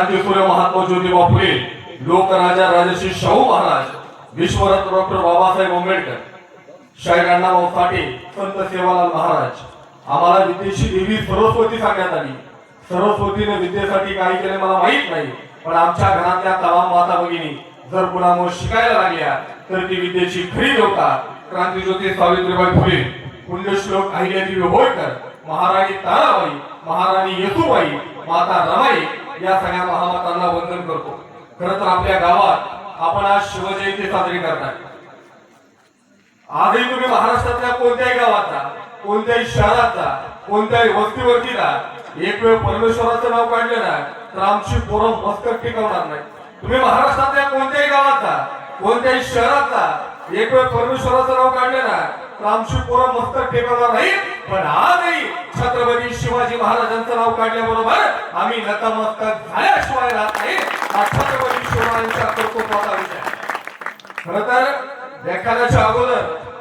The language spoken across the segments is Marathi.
क्रांतीसूर्य महात्मा ज्योतिबा फुले, लोकराजा राजर्षी शाहू महाराज, विश्वरत्न डॉक्टर बाबासाहेब आंबेडकर, शाहीर अण्णाभाऊ साठे, संत सेवालाल महाराज. आम्हाला विद्येची देवी सरस्वती सांगण्यात आली. सरस्वतीने विद्येसाठी काही केले मला माहित नाही, पण आमच्या घरातल्या तमाम माता भगिनी जर कुणामुळे शिकायला लागल्या तर ती विद्येची खरी देवता क्रांतीज्योती सावित्रीबाई फुले, पुण्यश्लोक अहिल्यादेवी होळकर, महाराणी ताराबाई, महाराणी येसूबाई, माता रमाई या सगळ्या महामातांना वंदन करतो. खरं तर आपल्या गावात आपण आज शिवजयंती साजरी करताय. आजही तुम्ही महाराष्ट्रातल्या कोणत्याही गावात जा, कोणत्याही शहरात जा, कोणत्याही वस्तीवरती जा, एक वेळ परमेश्वराचं नाव काढलं ना तर आमची पोरं मस्तक टिकवणार नाही. तुम्ही महाराष्ट्रातल्या कोणत्याही गावात जा, कोणत्याही शहरात जा, एक वेळ परमेश्वराचं नाव काढलं ना तर आमची पोरं मस्तक टिकवणार नाही. पण आजही छत्रपती शिवाजी महाराजांचं नाव काढल्याबरोबर आम्ही नतमस्तक झाल्याशिवाय राहत नाही. हा छत्रपती शिवरायांच्या कर्तृत्वाचा विषय. खरं तर व्याख्यानाच्या अगोदर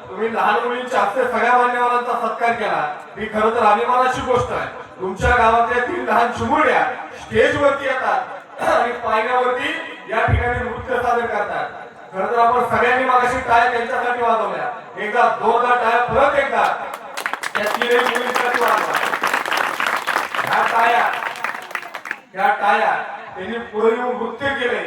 तुम्ही लहान मुलींच्या हस्ते सगळ्या मान्यवरांचा सत्कार केला, ही खरं तर अभिमानाची गोष्ट आहे. तुमच्या गावातल्या 3 लहान चिमुरड्या स्टेजवरती येतात आणि पायऱ्यावरती या ठिकाणी नृत्य सादर करतात. खरं तर आपण सगळ्यांनी मागाशी टाळ्या त्यांच्यासाठी वाजवल्या. एकदा जोरदार टाळ्या परत एकदा त्या 3 मुलींसाठी वाजवा. ह्या टाळ्या त्यांनी पुढे येऊन नृत्य केले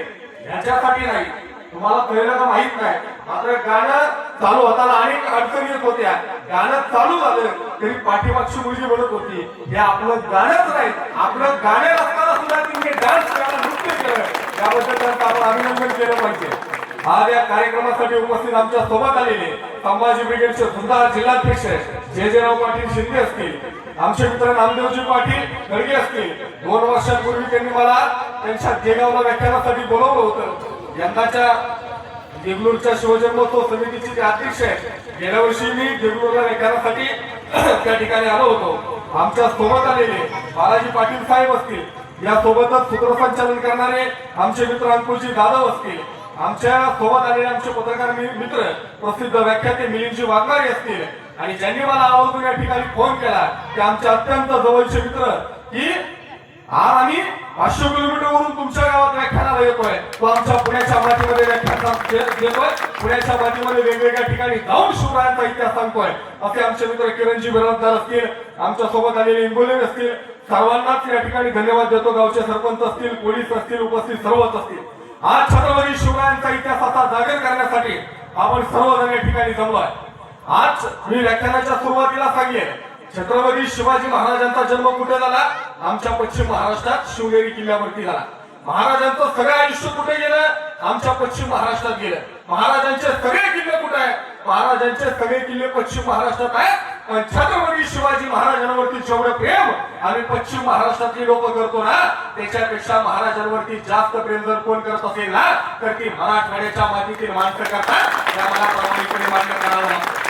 याच्यासाठी नाही, तुम्हाला कळलं का माहित नाही, मात्र गाणं चालू होताना अनेक अडचणी येत होत्या. गाणं चालू झालं तरी पाठीमागची मुलगी म्हणत होती हे आपलं गाणंच नाही, आपलं गाणं असताना सुद्धा तिने डान्स केला, नृत्य केलं, याबद्दल त्यांचं आपण अभिनंदन केलं पाहिजे. आज या कार्यक्रमासाठी उपस्थित आमच्या सोबत आलेले संभाजी ब्रिगेडचे सुंदर जिल्हाध्यक्ष जे पाटील शिंदे असतील, आमचे मित्र नामदेवजी पाटील खडगे असतील. 2 वर्षांपूर्वी त्यांनी मला त्यांच्या देगावला व्याख्यानासाठी बोलवलं होतं. यंदाच्या देगलूरच्या शिवजन्मोत्सव समितीचे ते अध्यक्ष आहेत. गेल्या वर्षी मी देगलूरला व्याख्यानासाठी त्या ठिकाणी आलो होतो. आमच्या सोबत आलेले बालाजी पाटील साहेब असतील, या सोबतच सूत्रसंचालन करणारे आमचे मित्र अंकुशजी जाधव असतील, आमच्या सोबत आलेले आमचे पत्रकार मित्र प्रसिद्ध व्याख्याते मिलिंदजी वाघमारे असतील, आणि ज्यांनी मला आवर्जून या ठिकाणी फोन केला ते आमचे अत्यंत जवळचे मित्र की आज आम्ही 500 किलोमीटरवरून तुमच्या गावात व्याख्यानाला येतोय, तो आमच्या पुण्याच्या मातीमध्ये व्याख्यान देतोय, पुण्याच्या मातीमध्ये वेगवेगळ्या ठिकाणी जाऊन शिवरायांचा इतिहास सांगतोय, असे आमचे मित्र किरणजी बिराजदार असतील, आमच्या सोबत आलेले इंगोले असतील, सर्वांनाच या ठिकाणी धन्यवाद देतो. गावचे सरपंच असतील, पोलीस असतील, उपस्थित सर्वच असतील. आज छत्रपती शिवरायांचा इतिहासाचा जागर करण्यासाठी आपण सर्वजण या ठिकाणी जमलोय. आज मी व्याख्यानाच्या सुरुवातीला सांगेन, छत्रपती शिवाजी महाराजांचा जन्म कुठे झाला? आमच्या पश्चिम महाराष्ट्रात शिवनेरी किल्ल्यावरती झाला. महाराजांचं सगळं आयुष्य कुठे गेलं? आमच्या पश्चिम महाराष्ट्रात गेलं. महाराजांचे सगळे किल्ले कुठे आहेत? महाराजांचे सगळे किल्ले पश्चिम महाराष्ट्रात आहेत. पण छत्रपती शिवाजी महाराजांवरती जेवढं प्रेम आम्ही पश्चिम महाराष्ट्रातली लोक करतो ना, त्याच्यापेक्षा महाराजांवरती जास्त प्रेम जर कोण करत असेल ना तर ती मराठवाड्याच्या मातीतील माणसं करतात. या मला प्रामाणिकपणे मान्य करावं लागतं.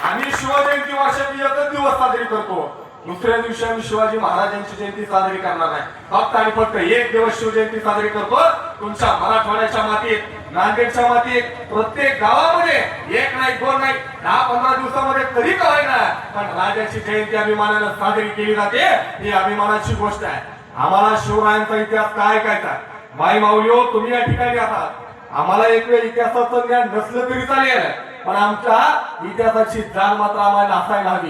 आम्ही शिवजयंती वर्षाची 1 दिवस साजरी करतो, दुसऱ्या दिवशी आम्ही शिवाजी महाराजांची जयंती साजरी करणार नाही. फक्त आणि फक्त 1 दिवस शिवजयंती साजरी करतो. तुमच्या मराठवाड्याच्या मातीत, नांदेडच्या मातीत, प्रत्येक गावामध्ये 1 नाही 2 नाही 10-15 दिवसामध्ये कधी का होईना पण राजाची जयंती अभिमानानं साजरी केली जाते. ही अभिमानाची गोष्ट आहे. आम्हाला शिवरायांचा इतिहास काय ऐकायचा? बाई माऊलीओ, तुम्ही या ठिकाणी आहात, आम्हाला एक वेळ इतिहासाचं ज्ञान नसलं तरी चालेल, पण आमच्या इतिहासाची जाण मात्र आम्हाला असायला हवी.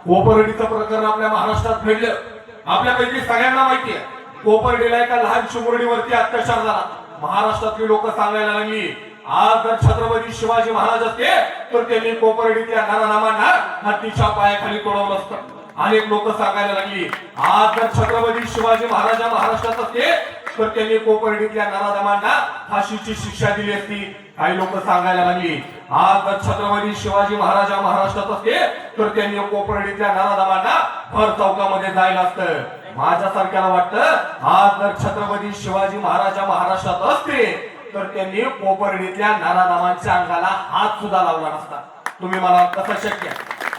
कोपर्डीचं प्रकरण आपल्या महाराष्ट्रात घडलं. आपल्यापैकी सगळ्यांना माहिती आहे, कोपर्डीला एका लहान चिमुरडीवरती अत्याचार झाला. महाराष्ट्रातली लोक सांगायला लागली आज जर छत्रपती शिवाजी महाराज असते तर त्यांनी कोपर्डीतल्या नानानामांना हत्तीच्या पायाखाली तोडवलं असतं. अनेक लोक सांगायला लागली आज जर छत्रपती शिवाजी महाराज महाराष्ट्रात असते तर त्यांनी कोपर्डीतल्या नानानामांना फाशीची शिक्षा दिली असती. काही लोक सांगायला लागली आज जर छत्रपती शिवाजी महाराज महाराष्ट्रात असते तर त्यांनी कोपर्डीतल्या नानानामांना भर चौकामध्ये जायला असतं. माझ्यासारख्याला वाटतं आज जर छत्रपती शिवाजी महाराज महाराष्ट्रात असते तर त्यांनी कोपर्डीतल्या नानानामांच्या अंगाला हात सुद्धा लावला नसता. तुम्ही मला कसं शक्य?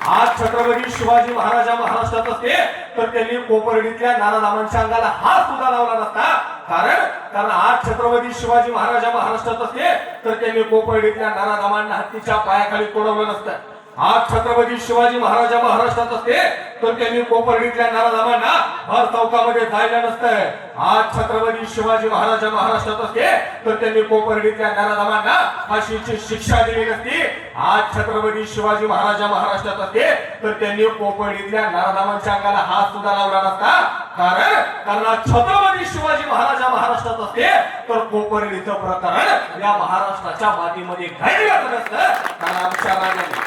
आज छत्रपती शिवाजी महाराज महाराष्ट्रात असते तर त्यांनी कोपर्डीतल्या नानानामांच्या अंगाला हात सुद्धा लावला नसता. कारण आज छत्रपती शिवाजी महाराज महाराष्ट्रात असते तर त्यांनी कोपर्डीतल्या नानानामांना हत्तीच्या पायाखाली तोडवलं नसतं. आज छत्रपती शिवाजी महाराजा महाराष्ट्रात असते तर त्यांनी कोपर्डीतल्या नाराजामांना भर चौकामध्ये जायला नसतंय. आज छत्रपती शिवाजी महाराजा महाराष्ट्रात असते तर त्यांनी कोपर्डीतल्या नाराजामांना फाशीची शिक्षा दिली नसती. आज छत्रपती शिवाजी महाराजा महाराष्ट्रात असते तर त्यांनी कोपर्डीतल्या नाराजामांच्या अंगाला हात सुद्धा लावला नसता. कारण छत्रपती शिवाजी महाराजा महाराष्ट्रात असते तर कोपर्डीचं प्रकरण या महाराष्ट्राच्या मातीमध्ये घडलं नसतं. कारण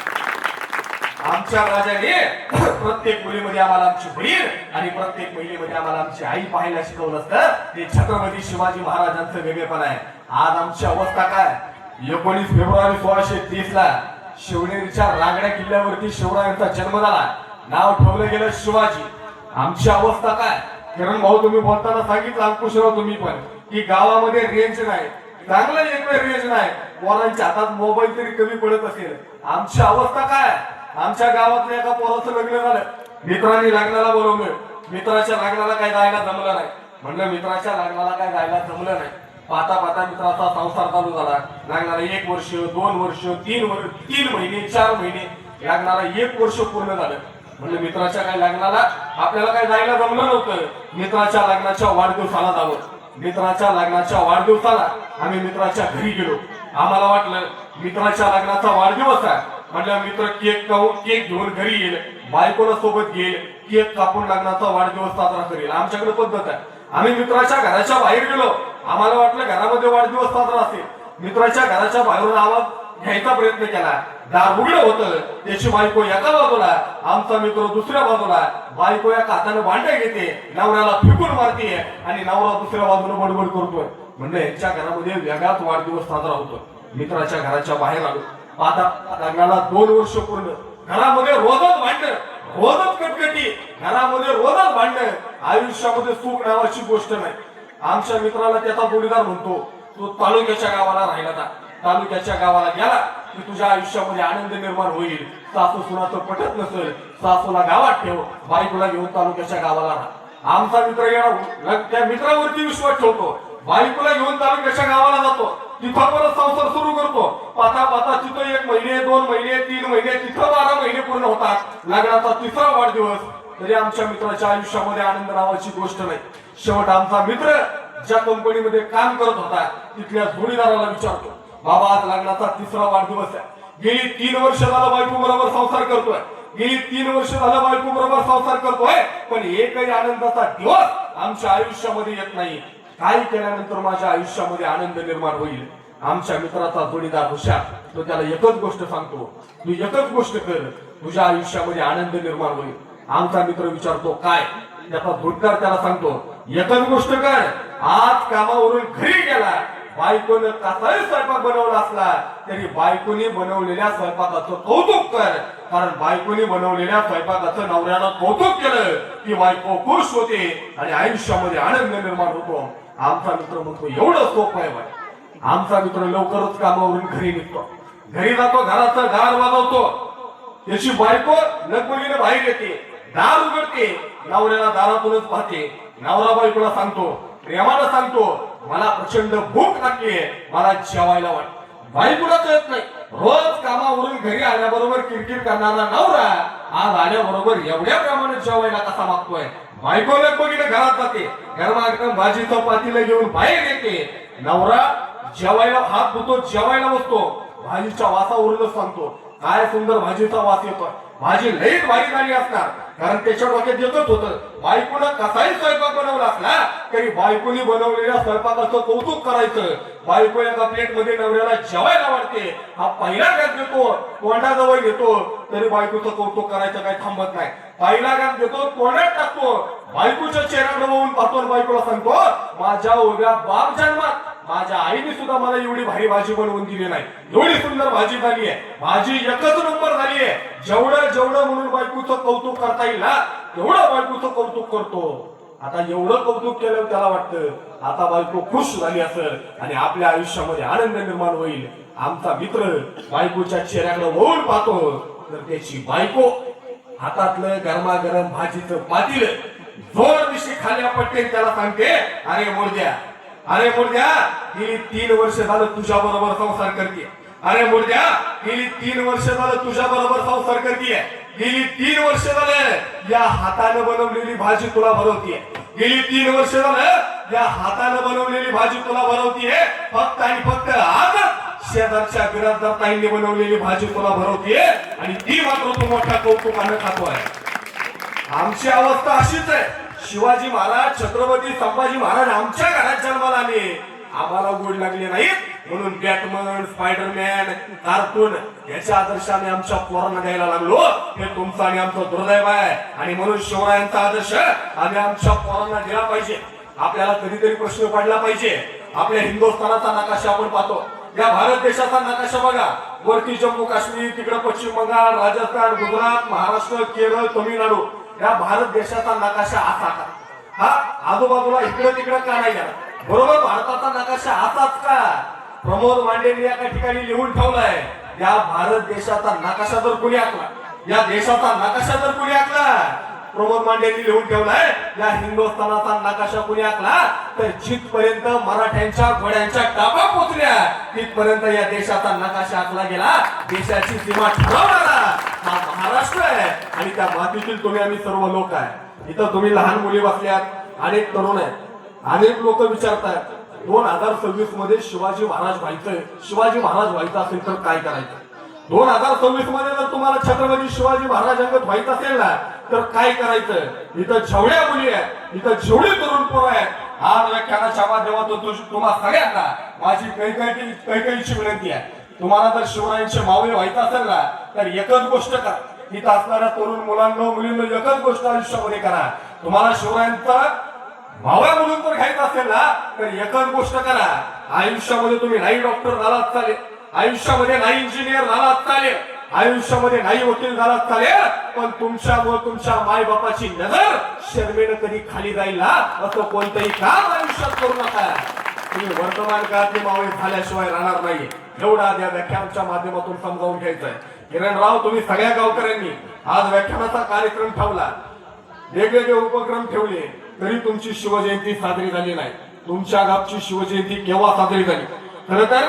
आमच्या राजाने प्रत्येक मुलीमध्ये आम्हाला आमची बहीण आणि प्रत्येक महिलेमध्ये आम्हाला आमची आई पाहायला शिकवलं असतं. ते छत्रपती शिवाजी महाराजांचं वेगळेपण आहे. आज आमची अवस्था काय? 19 फेब्रुवारी 1630 ला शिवनेरीच्या रांगड्या किल्ल्यावरती शिवरायांचा जन्म झाला. नाव ठेवलं गेलं शिवाजी. आमची अवस्था काय? किरण भाऊ तुम्ही बोलताना सांगितलं, अंकुशराव तुम्ही पण, की गावामध्ये रेंज नाही, चांगलं एक रेंज नाही, पोरांच्या हातात मोबाईल तरी कमी पडत असेल. आमची अवस्था काय? आमच्या गावातल्या एका पोराचं लग्न झालं, मित्रांनी लग्नाला बोलवलं. मित्राच्या लग्नाला काय जायला जमलं नाही. म्हणलं मित्राच्या लग्नाला काय जायला जमलं नाही. पाहता पाहता मित्राचा संसार चालू झाला. लग्नाला 1 वर्ष 2 वर्ष 3 महिने 4 महिने, लग्नाला 1 वर्ष पूर्ण झालं. म्हणलं मित्राच्या काय लग्नाला आपल्याला काय जायला जमलं नव्हतं. मित्राच्या लग्नाच्या वाढदिवसाला जावं. मित्राच्या लग्नाच्या वाढदिवसाला आम्ही मित्राच्या घरी गेलो. आम्हाला वाटलं मित्राच्या लग्नाचा वाढदिवस आहे, म्हटलं मित्र केक घेऊन घरी येईल, बायकोला सोबत घेईल, केक कापून लग्नाचा वाढदिवस साजरा करेल. आमच्याकडे पद्धत आहे. आम्ही मित्राच्या घराच्या बाहेर गेलो. आम्हाला वाटलं घरामध्ये वाढदिवस साजरा असेल. मित्राच्या घराच्या बाहेरून आवाज घ्यायचा प्रयत्न केला. दार उघडं होतं. त्याची बायको एका बाजूला, आमचा मित्र दुसऱ्या बाजूला. बायको एका हाताने भांडे घेते, नवऱ्याला फेकून मारते आणि नवरा दुसऱ्या बाजूने बडबड करतोय. म्हणजे यांच्या घरामध्ये वेगळाच वाढदिवस साजरा होतो. मित्राच्या घराच्या बाहेर आलो. लग्नाला 2 वर्ष पूर्ण. घरामध्ये रोजच भांडण, रोजच कटकटी, घरामध्ये रोजच भांडण. आयुष्यामध्ये सुख नावाची गोष्ट नाही. आमच्या मित्राला त्याचा जोडीदार म्हणतो, तो तालुक्याच्या गावाला राहिला था. तालुक्याच्या गावाला गेला की तुझ्या आयुष्यामध्ये आनंद निर्माण होईल. सासू सुनाचं पटत नसेल, सासूला गावात ठेव, बायकोला घेऊन तालुक्याच्या गावाला राहा. आमचा मित्र गेला, त्या मित्रावरती विश्वास ठेवतो, बायकोला घेऊन तालुक्याच्या गावाला जातो. तिथं परत संसार सुरू करतो. पाता पाता तिथं 1 महिने 2 महिने 3 महिने, तिथं 12 महिने पूर्ण होतात. लग्नाचा 3रा वाढदिवस. तरी आमच्या मित्राच्या आयुष्यामध्ये आनंद नावाची गोष्ट नाही. शेवट आमचा मित्र ज्या कंपनीमध्ये काम करत होता तिथल्या जोडीदाराला विचारतो, बाबा आज लग्नाचा 3रा वाढदिवस आहे. गेली 3 वर्ष झालं बायको बरोबर संसार करतोय. गेली 3 वर्ष झालं बायको बरोबर संसार करतोय, पण एकही आनंदाचा दिवस आमच्या आयुष्यामध्ये येत नाही. काय केल्यानंतर माझ्या आयुष्यामध्ये आनंद निर्माण होईल? आमच्या मित्राचा जोडीदार हुशार. तो त्याला एकच गोष्ट सांगतो, तू एकच गोष्ट कर, तुझ्या आयुष्यामध्ये आनंद निर्माण होईल. आमचा मित्र विचारतो काय? त्याचा जोडीदार त्याला सांगतो, एकच गोष्ट कर, आज कामावरून घरी गेला, बायकोनं कसाही स्वयंपाक बनवला असला तरी बायकोने बनवलेल्या स्वयंपाकाचं कौतुक कर. कारण बायकोने बनवलेल्या स्वयंपाकाचं नवऱ्यानं कौतुक केलं की बायको खुश होते आणि आयुष्यामध्ये आनंद निर्माण होतो. आमचा मित्र म्हणतो एवढं सोपं आहे बाय. आमचा मित्र लवकरच कामावरून घरी निघतो. घरी जातो, घराचं दार वाजवतो. त्याची बायको लगबगीने बाहेर येते, दार उघडते, नवऱ्याला दारातूनच पाहते. नवरा बायकोला सांगतो, प्रेमानं सांगतो, मला प्रचंड भूक लागलीये, मला जेवायला वाट. बायकोला कळत नाही. रोज कामावरून घरी आल्याबरोबर किरकिर करणारा नवरा आज आल्याबरोबर एवढ्या प्रमाणात जेवायला कसा मागतोय. बायको लगबगीने घरात जाते, गरमागरम भाजीचं पातेलं घेऊन बाहेर येते. नवरा जेवायला हात धुतो, जेवायला बसतो. भाजीच्या वासावरूनच सांगतो, काय सुंदर भाजीचा वास येतोय. भाजी लईच भारी झाली असणार, कारण त्याच्या डोक्यात येतच होतं, बायकोनं कसाही स्वयंपाक बनवला असला तरी बायकोनी बनवलेल्या स्वयंपाकाचं कौतुक करायचं. बायको एका प्लेट मध्ये नवऱ्याला जेवायला वाढते, हा पहिला घात घेतो, तोंडाजवळ घेतो, तरी बायकोचं कौतुक करायचं काही थांबत नाही. पहिला घात घेतो, तोंडात टाकतो, बायकोच्या चेहऱ्याकडे बघून पाहतो, बायकोला सांगतो, माझ्या उभ्या बाप जन्मात माझ्या आईने सुद्धा मला एवढी भारी भाजी बनवून दिली नाही. एवढी सुंदर भाजी झाली आहे, भाजी एकच नंबर झाली आहे. जेवढं म्हणून बायकोचं कौतुक करता येईल ना तेवढं बायकोचं कौतुक करतो. आता एवढं कौतुक केलं त्याला वाटतं आता बायको खुश झाली असेल आणि आपल्या आयुष्यामध्ये आनंद निर्माण होईल. आमचा मित्र बायकोच्या चेहऱ्याकडे वळून पाहतो तर त्याची बायको हातातलं गरमागरम भाजीचं पातेलं जोर दिशी खाली आपटते. त्याला सांगते, अरे मुर्द्या, अरे मुर्द्या, गेली 3 वर्ष झालं तुझ्या बरोबर संसार करते, अरे मुर्द्या, गेली 3 वर्ष झालं तुझ्या बरोबर संसार करतीये. गेली 3 वर्ष झालं या हाताने बनवलेली भाजी तुला भरवतीये. गेली 3 वर्ष झालं या हाताने बनवलेली भाजी तुला भरवतीये. फक्त आणि फक्त आज शेजारच्या बिराजदार ताईंनी बनवलेली भाजी तुला भरवतीये आणि ती मात्र तू मोठ्या कौतुकाने खातोय. आमची अवस्था अशीच आहे. शिवाजी महाराज, छत्रपती संभाजी महाराज आमच्या घरात जन्माला आले. आम्हाला गोड लागले नाहीत म्हणून बॅटमन, स्पायडरमॅन, कार्टून याचे आदर्श आम्ही आमच्या पोरांना द्यायला लागलो. हे तुमचं आणि आमचं दुर्दैव आहे आणि म्हणून शिवरायांचा आदर्श आम्ही आमच्या पोरांना दिला पाहिजे. आपल्याला कधीतरी प्रश्न पडला पाहिजे. आपल्या हिंदुस्थानाचा नकाशा आपण पाहतो. या भारत देशाचा नकाशा बघा. वरती जम्मू काश्मीर, तिकडे पश्चिम बंगाल, राजस्थान, गुजरात, महाराष्ट्र, केरळ, तमिळनाडू या भारत देशाचा नकाशा असा का? हा आजूबाजूला इकडे तिकडे का नाही गेला? बरोबर भारताचा नकाशा असाच का? प्रमोद मांडेंनी एका ठिकाणी लिहून ठेवलाय, या भारत देशाचा नकाशा जर कुणी आखला, या देशाचा नकाशा जर कुणी आखला, प्रमोद मांडेंनी लिहून ठेवलाय, या हिंदुस्थानाचा नकाशा कुणी आखला तर जिथपर्यंत मराठ्यांच्या घोड्यांच्या टापा पोचल्या तिथपर्यंत या देशाचा नकाशा आखला गेला. देशाची सीमा ठरवणारा हा महाराष्ट्र आहे आणि त्या मातीतील तुम्ही आम्ही सर्व लोक आहे. इथं तुम्ही लहान मुली बसल्यात, अनेक तरुण आहेत, अनेक लोक विचारतात 2026 मध्ये शिवाजी महाराज व्हायचं असेल तर काय करायचं? 2026 मध्ये जर तुम्हाला छत्रपती शिवाजी महाराजांगत व्हायचं असेल ना तर काय करायचं? इथं जेवढ्या मुली आहेत, इथं जेवढे तरुण पोरं आहेत, आज व्याख्यानाच्या माध्यमातून तुम्हा सगळ्यांना माझी कैकईची विनंती आहे. तुम्हाला जर शिवरायांचे मावळे व्हायचं असेल ना तर एकच गोष्ट करा. इथं असणाऱ्या तरुण मुलांना मुलींना एकच गोष्ट आयुष्यामध्ये करा. तुम्हाला शिवरायांचा मावळा म्हणून जर घ्यायचं असेल ना तर एकच गोष्ट करा. आयुष्यामध्ये तुम्ही नाही डॉक्टर झालात चालेल, आयुष्यामध्ये नाही इंजिनियर झालात चालेल, आयुष्यामध्ये नाही वकील झालात चालेल, पण तुमच्यामुळे तुमच्या माय बापाची नजर शर्मेनं कधी खाली जाईल ना असं कोणतंही काम आयुष्यात करू नका. तुम्ही वर्तमान काळातले मावळे झाल्याशिवाय राहणार नाही. एवढा या व्याख्यानाच्या माध्यमातून समजावून घ्यायचंय. किरणराव, तुम्ही सगळ्या गावकऱ्यांनी आज व्याख्यानाचा कार्यक्रम ठेवला, वेगवेगळे उपक्रम ठेवले, तरी तुमची शिवजयंती साजरी झाली नाही. तुमच्या गावची शिवजयंती केव्हा साजरी झाली? खरं तर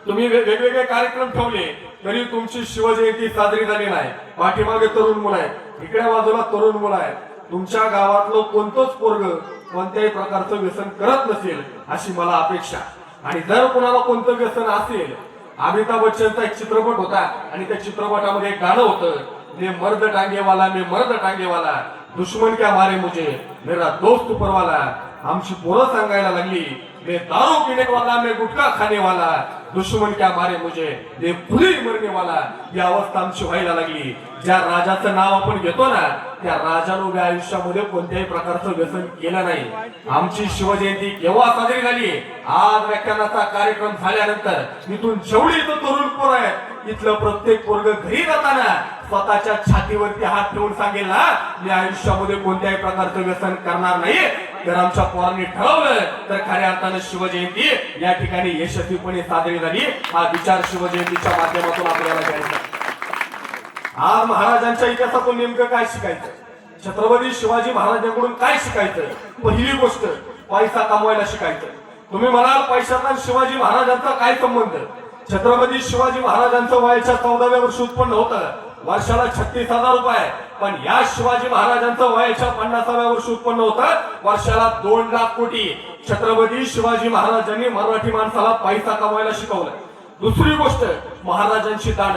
तुम्ही वेगवेगळे कार्यक्रम ठेवले तरी तुमची शिवजयंती साजरी झाली नाही. पाठीमागे तरुण मुलं आहेत, इकडे बाजूला तरुण मुलं आहेत. तुमच्या गावातलं कोणतंच पोरग कोणत्याही प्रकारचं व्यसन करत नसेल अशी मला अपेक्षा. आणि जर कोणाला कोणतं व्यसन असेल, अमिताभ बच्चनचा एक चित्रपट होता आणि त्या चित्रपटामध्ये एक गाणं होतं, मैं मर्द टांगे वाला दुश्मन क्या मारे मुझे मेरा दोस्त ऊपर वाला. आमची पोरं सांगायला लागली, मैं दारू पीने वाला, मैं गुटखा खाने वाला, दुश्मन क्या मारे मुझे मैं खुली मरने वाला. ही अवस्था आमची व्हायला लागली. ज्या राजाचं नाव आपण घेतो ना त्या राजानं उभ्या आयुष्यामध्ये कोणत्याही प्रकारचं व्यसन केलं नाही. आमची शिवजयंती केव्हा साजरी झाली? आज व्याख्यानाचा कार्यक्रम झाल्यानंतर इथून जेवढी इथं तरुण पोरं आहेत, इथलं प्रत्येक पोरग घरी जाताना स्वतःच्या छातीवरती हात ठेवून सांगेल ना, मी आयुष्यामध्ये कोणत्याही प्रकारचं व्यसन करणार नाही. तर आमच्या पोरांनी ठरवलं तर खऱ्या अर्थानं शिवजयंती या ठिकाणी यशस्वीपणे साजरी झाली. हा विचार शिवजयंतीच्या माध्यमातून आपल्याला घ्यायचा. आज महाराजांच्या इतिहासातून नेमकं काय शिकायचं? छत्रपती शिवाजी महाराजांकडून काय शिकायचं? पहिली गोष्ट, पैसा कमवायला शिकायचं. तुम्ही म्हणाल पैशाचा शिवाजी महाराजांचा काय संबंध? छत्रपती शिवाजी महाराजांचं वयाच्या 14व्या वर्षी उत्पन्न होतं, वर्षाला 36,000 रुपये. पण या शिवाजी महाराजांचं वयाच्या 50व्या वर्षी उत्पन्न होतं, वर्षाला 2 लाख कोटी. छत्रपती शिवाजी महाराजांनी मराठी माणसाला पैसा कमवायला शिकवलं. दुसरी गोष्ट, महाराजांची दाढ.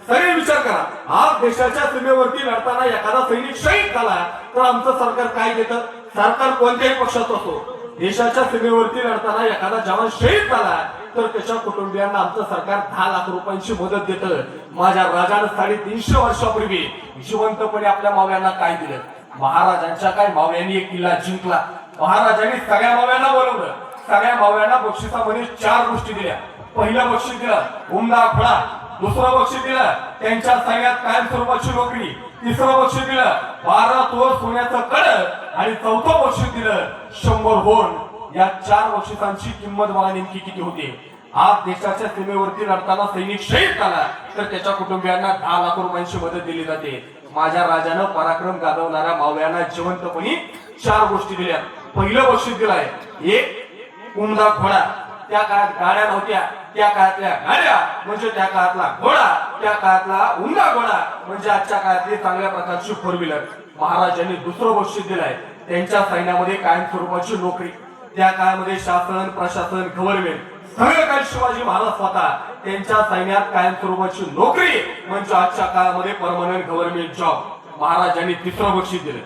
सगळे विचार करा, आज देशाच्या सीमेवरती लढताना एखादा सैनिक शहीद झाला तर आमचं सरकार काय देतं? सरकार कोणत्याही पक्षात असो, देशाच्या सीमेवरती लढताना एखादा जवान शहीद झाला तर त्याच्या कुटुंबियांना आमचं सरकार 10 लाख रुपयांची मदत देतं. माझ्या राजानं 350 वर्षापूर्वी जिवंतपणे आपल्या मावळ्यांना काय दिलं? महाराजांच्या काय मावळ्यांनी एक किल्ला जिंकला. महाराजांनी सगळ्या मावळ्यांना बोलवलं, सगळ्या मावळ्यांना बक्षिसामध्ये 4 गोष्टी दिल्या. पहिलं बक्षीस दिलं उमदा घोडा, दुसरं बक्षीस दिलं त्यांच्या सैन्यात कायम स्वरूपाची नोकरी, तिसरं बक्षीस दिलं 12 तोळ सोन्याचं कड आणि चौथं बक्षीस दिलं 100 होन. या 4 बक्षिसांची किंमत बघा नेमकी किती होती. आज देशाच्या सीमेवरती लढताना सैनिक शहीद झाला तर त्याच्या कुटुंबियांना 10 लाख रुपयांची मदत दिली जाते. माझ्या राजानं पराक्रम गाजवणाऱ्या मावळ्यांना जिवंतपणी 4 गोष्टी दिल्या. पहिलं बक्षीस दिलाय एक उमदा घोडा. त्या काळात गाड्या नव्हत्या, त्या काळातल्या गाड्या म्हणजे त्या काळातला घोडा, त्या काळातला उंगा घोडा म्हणजे आजच्या काळातली चांगल्या प्रकारची फोर व्हीलर. महाराजांनी दुसरं बक्षीस दिलंय त्यांच्या सैन्यामध्ये कायम स्वरूपाची नोकरी. त्या काळामध्ये शासन प्रशासन गव्हर्नमेंट सगळं काही शिवाजी महाराज स्वतः त्यांच्या सैन्यात कायम स्वरूपाची नोकरी म्हणजे आजच्या काळामध्ये परमनंट गव्हर्नमेंट जॉब. महाराजांनी तिसरं बक्षीस दिलं.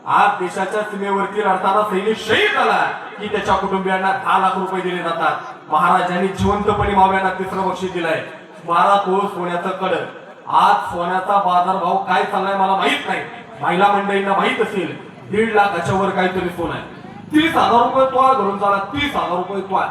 आज देशाच्या सीमेवरती लढताना सैनिक शहीद झाला की त्याच्या कुटुंबियांना 10 लाख रुपये दिले जातात. महाराजांनी जिवंतपणे मावळ्यांना तिसरं बक्षीस दिलंय 12 तोळ सोन्याचं कडक. आज सोन्याचा बाजारभाव काय चाललाय मला माहित नाही, महिला मंडळींना माहित असेल 1.5 लाखाच्या वर काहीतरी सोनं आहे. 30,000 रुपये तोळा धरून झाला. 30,000 रुपये तोळा.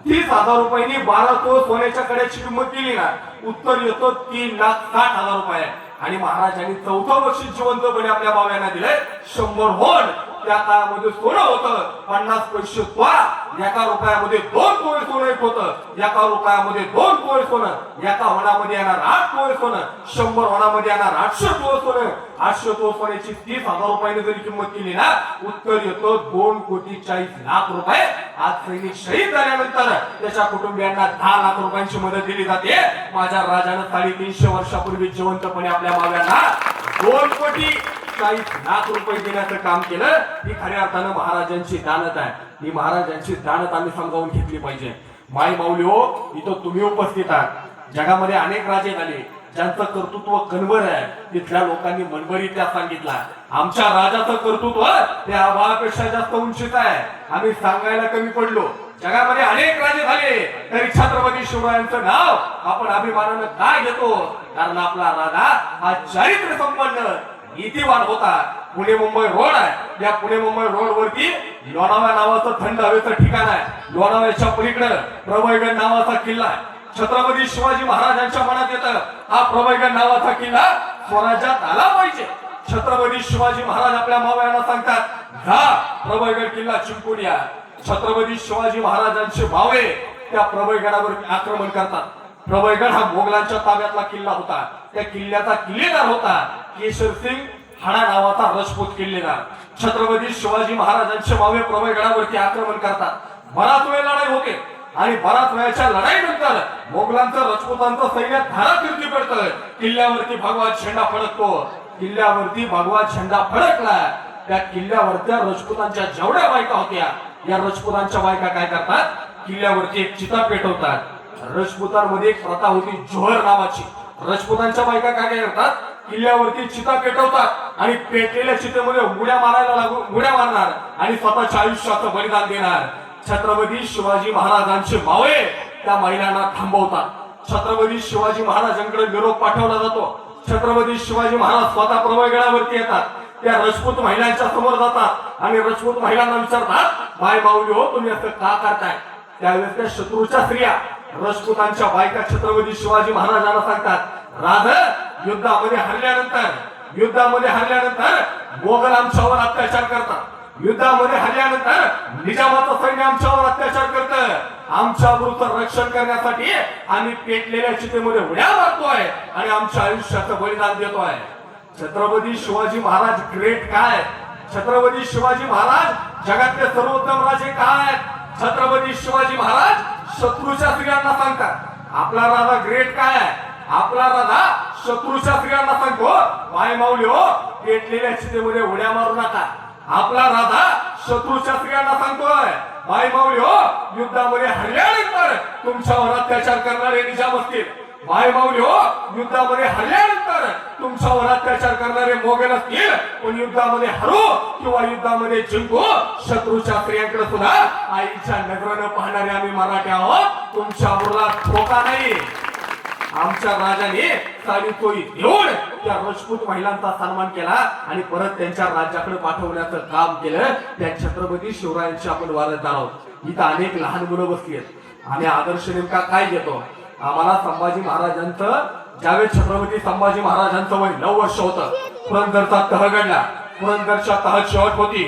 30,000 रुपयांनी 12 तोळ सोन्याच्या कड्याची किंमत केली ना, उत्तर येतो 3,60,000 रुपये. आणि महाराजांनी चौथं बक्षीस जिवंतपणे आपल्या बावयांना दिलंय 100 होन. त्या काळामध्ये सोनं होतं 50 पैसे तोळा. एका रुपयामध्ये 2 तोळे सोनं येत होतं. एका रुपयामध्ये 2 तोळे सोनं. एका होणामध्ये येणार 8 तोळे सोनं. 100 होणामध्ये येणार 800 तोळे सोनं. 800 तोळे सोन्याची 30,000 रुपयांनी जरी किंमत केली ना, उत्तर येतो 2,40,00,000 रुपये. आज सैनिक शहीद झाल्यानंतर त्याच्या कुटुंबियांना 10 लाख रुपयांची मदत दिली जाते. माझ्या राजानं 350 वर्षापूर्वी जिवंतपणे आपल्या माव्यांना 2,40,00,000 रुपये देण्याचं काम केलं. ही खऱ्या अर्थानं महाराजांची दानत आहे. ही महाराजांची दानत आम्ही समजावून घेतली पाहिजे. माय माऊली हो, इथं तुम्ही उपस्थित आहात. जगामध्ये अनेक राजे झाले ज्यांचं कर्तृत्व कणभर आहे. तिथल्या लोकांनी मनभर इतिहास सांगितला. आमच्या राजाचं कर्तृत्व त्या आभाळापेक्षा जास्त उंचीच आहे. आम्ही सांगायला कमी पडलो. जगामध्ये अनेक राजे झाले तरी छत्रपती शिवरायांचं नाव आपण अभिमानानं काय घेतो? कारण आपला राजा हा चारित्र्य संपन्न नीतिवान होता. पुणे मुंबई रोड आहे. या पुणे मुंबई रोड वरती लोणावळा नावाचं थंड हवेचं ठिकाण आहे. लोणावळ्याच्या पलीकडे प्रभयगड नावाचा किल्ला आहे. छत्रपती शिवाजी महाराजांच्या मनात येतं हा प्रभयगड नावाचा किल्ला स्वराज्यात आला पाहिजे. छत्रपती शिवाजी महाराज आपल्या मावळ्यांना सांगतात, जा प्रभयगड किल्ला जिंकून या. छत्रपती शिवाजी महाराजांचे मावळे त्या प्रभयगडावर आक्रमण करतात. प्रभयगड हा मोगलांच्या ताब्यातला किल्ला होता. त्या किल्ल्याचा किल्लेदार होता केशरसिंग हाडा नावाचा राजपूत किल्लेदार. छत्रपती शिवाजी महाराजांचे मावळे प्रभयगडावरती आक्रमण करतात. बराच वेळ लढाई होते आणि बराच वेळच्या लढाईनंतर मोगलांचं राजपूतांचं सैन्य धारातीर्थी पडतं. किल्ल्यावरती भगवा झेंडा फडकतो. किल्ल्यावरती भगवा झेंडा फडकला. त्या किल्ल्यावरच्या राजपूतांच्या जेवढ्या बायका होत्या, या राजपूतांच्या बायका काय करतात? किल्ल्यावरती एक चिता पेटवतात. राजपूतांमध्ये एक प्रथा होती जोहर नावाची. राजपूतांच्या बायका काय करतात? किल्ल्यावरती चिता पेटवतात आणि पेटलेल्या चितेमध्ये उड्या मारणार आणि स्वतःच्या आयुष्याचं बलिदान देणार. छत्रपती शिवाजी महाराजांचे मावळे त्या महिलांना थांबवतात. छत्रपती शिवाजी महाराजांकडे निरोप पाठवला जातो. छत्रपती शिवाजी महाराज स्वतः प्रभयगडावरती येतात. त्या राजपूत महिलांच्या समोर जातात आणि राजपूत महिलांना विचारतात, माय माऊली हो, तुम्ही असं का करताय? त्यावेळेस त्या शत्रूच्या स्त्रिया राजपूतांच्या बायका छत्रपती शिवाजी महाराजांना सांगतात, राज युद्धामध्ये हरल्यानंतर मोगल आमच्यावर अत्याचार करतात. युद्धामध्ये हरल्यानंतर निजामाचं सैन्य आमच्यावर अत्याचार करतं. आमच्या विरुद्ध रक्षण करण्यासाठी आम्ही पेटलेल्या चितेमध्ये उड्या मारतोय आणि आमच्या आयुष्याचं बलिदान देतोय. छत्रपती शिवाजी महाराज ग्रेट काय? छत्रपती शिवाजी महाराज जगातले सर्वोत्तम राजे काय? छत्रपती शिवाजी महाराज शत्रूच्या स्त्रियांना सांगतात, आपला राजा ग्रेट काय आहे? आपला राजा शत्रूच्या स्त्रियांना सांगतो, माय माऊली हो, पेटलेल्या चितेमध्ये उड्या मारू नका. आपला राजा शत्रूच्या स्त्रियांना सांगतोय, माय माऊली हो, युद्धामध्ये हरल्यानंतर तुमच्यावर अत्याचार करणारे निजाम असतील. माय माऊली हो, युद्धामध्ये हरल्यानंतर तुमच्यावर अत्याचार करणारे मोगल असतील. पण युद्धामध्ये हरू किंवा युद्धामध्ये जिंकू, शत्रूच्या स्त्रियांकडे सुद्धा आईच्या नजरेनं पाहणारे आम्ही मराठी आहोत. तुमच्या मुलात धोका नाही. आमच्या राजाने सारी तोही देऊन त्या राजपूत महिलांचा सन्मान केला आणि परत त्यांच्या राज्याकडे पाठवण्याचं काम केलं. त्या छत्रपती शिवरायांची आपण वारसदार आहोत. इथं अनेक लहान मुलं बसली आहेत. आम्ही आदर्श नेमका काय घेतो? आम्हाला संभाजी महाराजांचं, ज्यावेळेस छत्रपती संभाजी महाराजांचं वय 9 वर्ष होतं, पुरंदरचा तह घडला. पुरंदरच्या तह शेवट होती.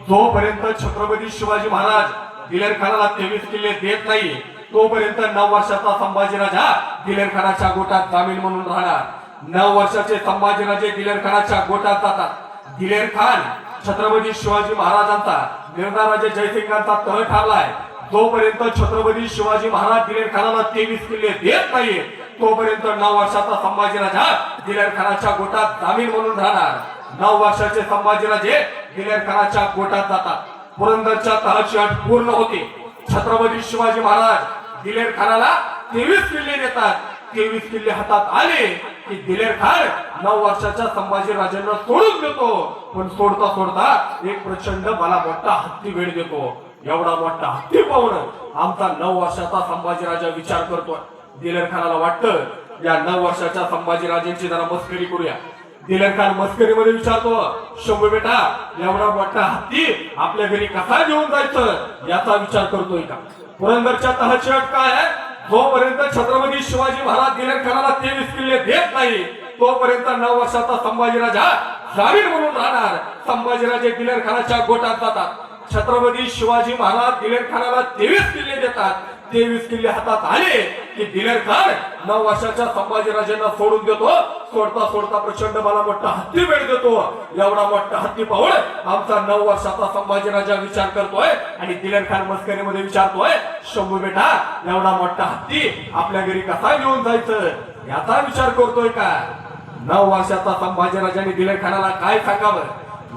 जोपर्यंत छत्रपती शिवाजी महाराज दिलेरखानाला 23 किल्ले देत नाही, तोपर्यंत 9 वर्षाचा संभाजीराजा दिलेरखानाच्या गोटात जामीन म्हणून राहणार. 9 वर्षाचे संभाजीराजे दिलेरखानाच्या गोटात जातात. दिलेरखान छत्रपती शिवाजी महाराजांचा, मिर्झा राजे जयसिंगांचा तह ठरलाय. जोपर्यंत छत्रपती शिवाजी महाराज दिलेर खानाला 23 किल्ले देत नाही तोपर्यंत 9 वर्षाचा संभाजीराजा दिलेर खानाच्या गोटात जामीन म्हणून राहणार. 9 वर्षाचे संभाजीराजे दिलेर खानाच्या गोटात जातात. पुरंदरच्या तहाची अट पूर्ण होते. छत्रपती शिवाजी महाराज दिलेर खानाला 23 किल्ले देतात. 23 किल्ले हातात आले की दिलेर खान 9 वर्षाच्या संभाजीराजांना सोडून देतो. पण सोडता सोडता एक प्रचंड मला मोठा हत्ती वेळ देतो. एवढा मोठा हत्ती पाहून आमचा 9 वर्षाचा संभाजीराजा विचार करतोय. दिलेर खानाला वाटतं या 9 वर्षाच्या संभाजीराजांची जरा मस्करी करूया. दिलेर खान मस्करीमध्ये विचारतो, शंभू बेटा एवढा मोठा हत्ती आपल्या घरी कसा घेऊन जायचं याचा विचार करतोय का? पुरंदरच्या तहाची अट काय आहे? जोपर्यंत छत्रपती शिवाजी महाराज दिलेर खानाला 23 किल्ले देत नाही तोपर्यंत 9 वर्षाचा संभाजीराजा जामीन म्हणून राहणार. संभाजीराजे दिलेर खानाच्या गोटात जातात. छत्रपती शिवाजी महाराज दिलेर खानाला 23 किल्ले देतात. 23 किल्ले हातात आले की दिलेर खान 9 वर्षाच्या संभाजीराजांना सोडून देतो. सोडता सोडता प्रचंड मला मोठा हत्ती वेळ देतो. एवढा मोठा हत्ती पाहून आमचा 9 वर्षाचा संभाजीराजा विचार करतोय आणि दिलेर खान मस्करीमध्ये विचारतोय, शंभू बेटा एवढा मोठा हत्ती आपल्या घरी कसा घेऊन जायचं याचा विचार करतोय का? 9 वर्षाचा संभाजीराजांनी दिलेर खानाला काय सांगावं?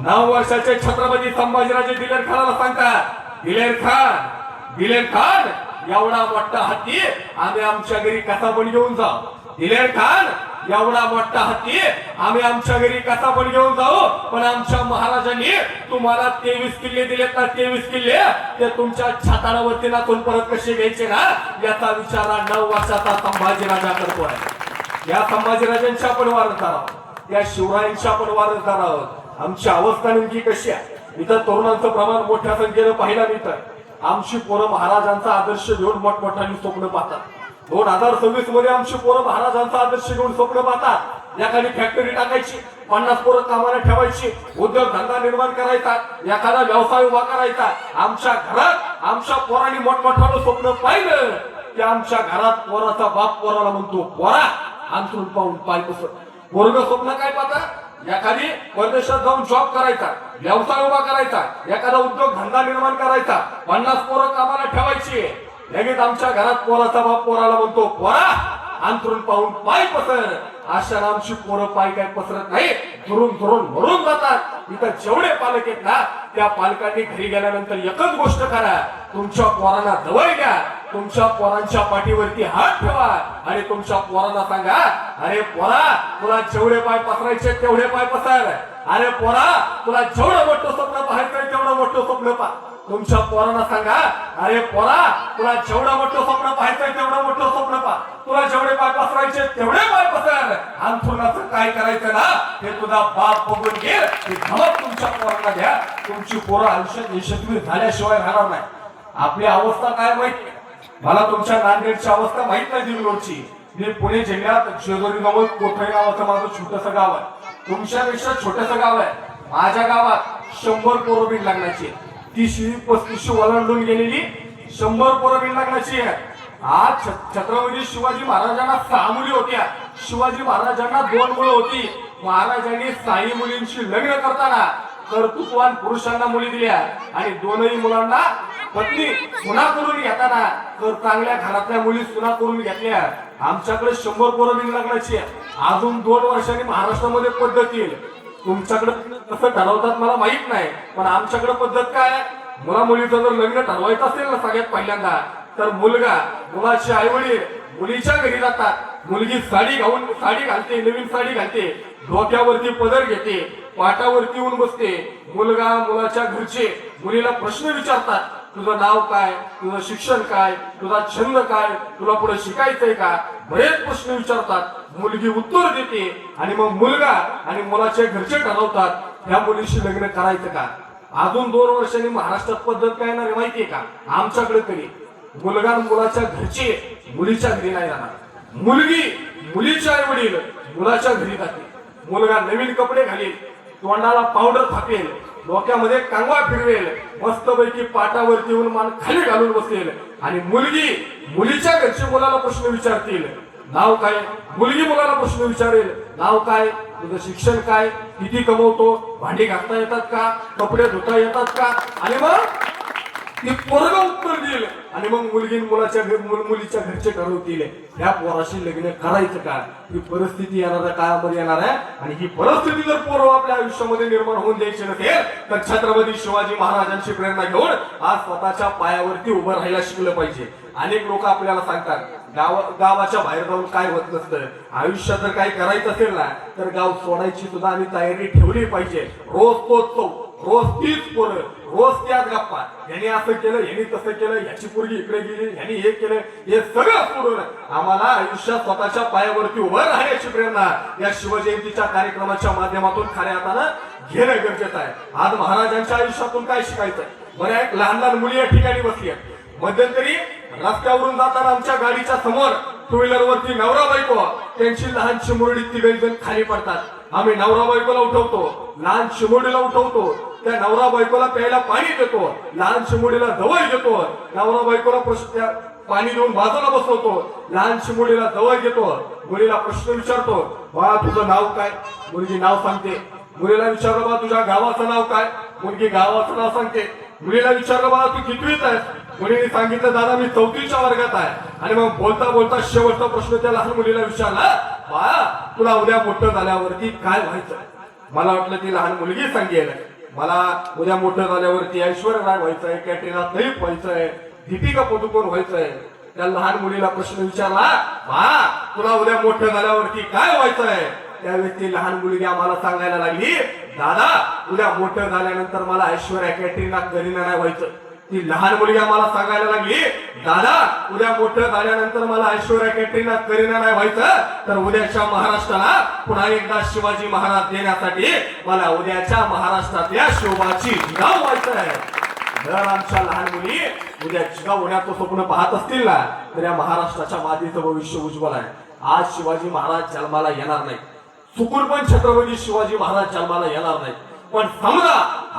9 वर्षाचे छत्रपती संभाजीराजे दिलेर खानाला सांगतात, दिलेर खान एवढा मोठा हत्ती आम्ही आमच्या घरी कसा पण घेऊन जाऊ. दिलेर खान एवढा मोठा हत्ती आम्ही आमच्या घरी कसा पण घेऊन जाऊ. पण आमच्या महाराजांनी तुम्हाला 23 किल्ले दिलेत ना, 23 किल्ले ते तुमच्या छाताडावरती नाचून परत कसे घ्यायचे ना याचा विचार 9 वर्षाचा संभाजीराजा करतोय. या संभाजीराजांच्या पण वारसदार आहोत, या शिवरायांच्या पण वारसदार आहोत. आमची अवस्था नेमकी कशी आहे? इथं तरुणांचं प्रमाण मोठ्या संख्येनं पाहायला मिळतं. आमची पोरं महाराजांचा आदर्श घेऊन मोठमोठ्याने स्वप्न पाहतात. 2026 मध्ये आमची पोरं महाराजांचा आदर्श घेऊन स्वप्न पाहतात. एखादी फॅक्टरी टाकायची, 50 पोरं कामाला ठेवायची, उद्योग धंदा निर्माण करायचा, एखादा व्यवसाय उभा करायचा. आमच्या घरात आमच्या पोरांनी मोठमोठ्यानं स्वप्न पाहिलं की आमच्या घरात पोराचा बाप पोराला म्हणतो, पोरा अंथरून पाहून पाय कसं. पोरग स्वप्न काय पाहता? एखादी परदेशात जाऊन जॉब करायचा, व्यवसाय उभा करायचा, एखादा उद्योग धंदा निर्माण करायचा, 50 पोरं कामाला ठेवायची. लगेच आमच्या घरात पोराचा बाप पोराला म्हणतो, पोरा अंथरून पाहून पाय पसर. अशा आमची पोरं पाय काय पसरत नाही, धरून मरून जातात. इथं जेवढे पालक आहेत ना त्या पालकांनी घरी गेल्यानंतर एकच गोष्ट करा, तुमच्या पोरांना जवळ घ्या, तुमच्या पोरांच्या पाठीवरती हात ठेवा आणि तुमच्या पोरांना सांगा, अरे पोरा तुला जेवढे पाय पसरायचे तेवढे पाय पसर. अरे पोरा तुला जेवढं मोठं स्वप्न पाहायचंय तेवढं मोठं स्वप्न पहा. तुमच्या पोरांना सांगा, अरे पोरा तुला जेवढं मोठं स्वप्न पाहायचंय तेवढं मोठं स्वप्न पहा. तुला जेवढे पाय पसरायचे तेवढे पाय पसर. अंथरुणाचं काय करायचं ना हे तुझा बाप बघून घे. धमक तुमच्या पोरांना द्या. तुमची पोरं आयुष्यात यशस्वी झाल्याशिवाय राहणार नाही. आपली अवस्था काय माहिती? मला तुमच्या नांदेडची अवस्था माहित नाही. दिवलोडची मी पुणे जिल्ह्यात जेजुरी जवळ कोठे गावाचं माझं छोटस गाव आहे. तुमच्यापेक्षा छोटस गाव आहे. माझ्या गावात 100 पोरं बिन लागण्याची, 30-35 ओलांडून गेलेली 100 पोरं बिन लागण्याची आहे. आज छत्रपती शिवाजी महाराजांना 6 मुली होत्या. शिवाजी महाराजांना 2 मुलं होती. महाराजांनी 6 मुलींची लग्न करताना कर्तृत्वान पुरुषांना मुली दिल्या आणि 2ही मुलांना पत्नी सुना करून घेताना तर चांगल्या घरातल्या मुली सुना करून घेतल्या. आमच्याकडे 100 पोरं बिन लागण्याची. अजून 2 वर्षांनी महाराष्ट्रामध्ये पद्धत येईल. तुमच्याकडे कसं ठरवतात मला माहित नाही, पण आमच्याकडे पद्धत काय? मुला मुलीचं जर लग्न ठरवायचं असेल ना सगळ्यात पहिल्यांदा तर मुलाचे आई वडील मुलीच्या घरी जातात. मुलगी साडी घालते, नवीन साडी घालते, डोक्यावरती पदर घेते, पाटावरती येऊन बसते. मुलाच्या घरचे मुलीला प्रश्न विचारतात, तुझं नाव काय, तुझं शिक्षण काय, तुझा छंद काय, तुला पुढे शिकायचंय का, बरेच प्रश्न विचारतात. मुलगी उत्तर देते आणि मग मुलगा आणि मुलाचे घरचे ठरवतात ह्या मुलीशी लग्न करायचं का. अजून 2 वर्षांनी महाराष्ट्रात पद्धत काय येणार माहितीये का? आमच्याकडे तरी मुलगा मुलाच्या घरचे मुलीच्या घरी नाही जाणार. मुलगी मुलीचे आई वडील मुलाच्या घरी जाते. मुलगा नवीन कपडे घालेल, तोंडाला पावडर थापेल, डोक्यामध्ये कांगवा फिरवेल, मस्तपैकी पाटावरती येऊन मान खाली घालून बसेल आणि मुलगी मुलीच्या घरचे मुलाला प्रश्न विचारतील, नाव काय? मुलगी मुलाला प्रश्न विचारेल, नाव काय, तुझं शिक्षण काय, किती कमवतो, भांडी घासता येतात का, कपडे धुता येतात का. आणि मग ती पोरगा उत्तर देईल आणि मग मुलगी मुलीच्या घरचे ठरवतील या पोराशी लग्न करायचं का. ही परिस्थिती येणाऱ्या काळामध्ये येणार आहे आणि ही परिस्थिती जर पोरं आपल्या आयुष्यामध्ये निर्माण होऊन द्यायची नसेल तर छत्रपती शिवाजी महाराजांची प्रेरणा घेऊन आज स्वतःच्या पायावरती उभं राहायला शिकलं पाहिजे. अनेक लोक आपल्याला सांगतात गावाच्या बाहेर जाऊन काय होत नसतं. आयुष्यात जर काही करायचं असेल ना तर गाव सोडायची सुद्धा आम्ही तयारी ठेवली पाहिजे. रोज तोच तो रोज तीच पोरं रोज त्याच गप्पा. यांनी असं केलं यांनी तसं केलं याची पोरगी इकडे गेली यांनी हे केलं हे सगळं सोडून आम्हाला आयुष्यात स्वतःच्या पायावरती उभं राहण्याची प्रेरणा या शिवजयंतीच्या कार्यक्रमाच्या माध्यमातून खऱ्या अर्थानं घेणं गरजेचं आहे. आज महाराजांच्या आयुष्यातून काय शिकायचं. बऱ्या एक लहान लहान मुली या ठिकाणी बसली आहेत. मध्यंतरी रस्त्यावरून जाताना आमच्या गाडीच्या समोर टू व्हीलर वरती नवरा बायको त्यांची लहान चिमुरडी तिघही जण खाली पडतात. आम्ही नवरा बायकोला उठवतो लहान चिमुरडीला उठवतो त्या नवरा बायकोला प्यायला पाणी देतो लहान चिमुरडीला जवळ घेतो नवरा बायकोला प्रश्न पाणी देऊन बाजूला बसवतो लहान चिमुरडीला जवळ घेतो मुलीला प्रश्न विचारतो बाळा तुझं नाव काय. मुलगी नाव सांगते. मुलीला विचारलं बा तुझ्या गावाचं नाव काय. मुलगी गावाचं नाव सांगते. मुलीला विचारलं बाळा तू कितवीत आहेस. मुलीने सांगितलं दादा मी 4थीच्या वर्गात आहे. आणि मग बोलता बोलता शेवटचा प्रश्न त्या लहान मुलीला विचारला बाळा तुला उद्या मोठं झाल्यावरती काय व्हायचं. मला वाटलं ती लहान मुलगी सांगेल मला उद्या मोठं झाल्यावरती ऐश्वर्या राय व्हायचंय कॅटरीना कैफ व्हायचंय दीपिका पदुकोण व्हायचंय. त्या लहान मुलीला प्रश्न विचारला बाळा तुला उद्या मोठं झाल्यावरती काय व्हायचंय. त्यावेळी ती लहान मुलगी आम्हाला सांगायला लागली दादा उद्या मोठं झाल्यानंतर मला ऐश्वर्या कॅटरीना करीना नाही व्हायचं. ती लहान मुलगी आम्हाला सांगायला लागली दादा उद्या मोठं झाल्यानंतर मला ऐश्वर्या कॅटरीना करीना नाही व्हायचं तर उद्याच्या महाराष्ट्राला पुन्हा एकदा शिवाजी महाराज देण्यासाठी मला उद्याच्या महाराष्ट्रातल्या शोभाची जिजाऊ व्हायचं आहे. जर आमच्या लहान मुली उद्या जिजाऊ होण्याचं स्वप्न पाहत असतील ना तर या महाराष्ट्राच्या मातीचं भविष्य उज्ज्वल आहे. आज शिवाजी महाराज जन्माला येणार नाही. चुकून पण छत्रपती शिवाजी महाराज जन्माला येणार नाही. पण समजा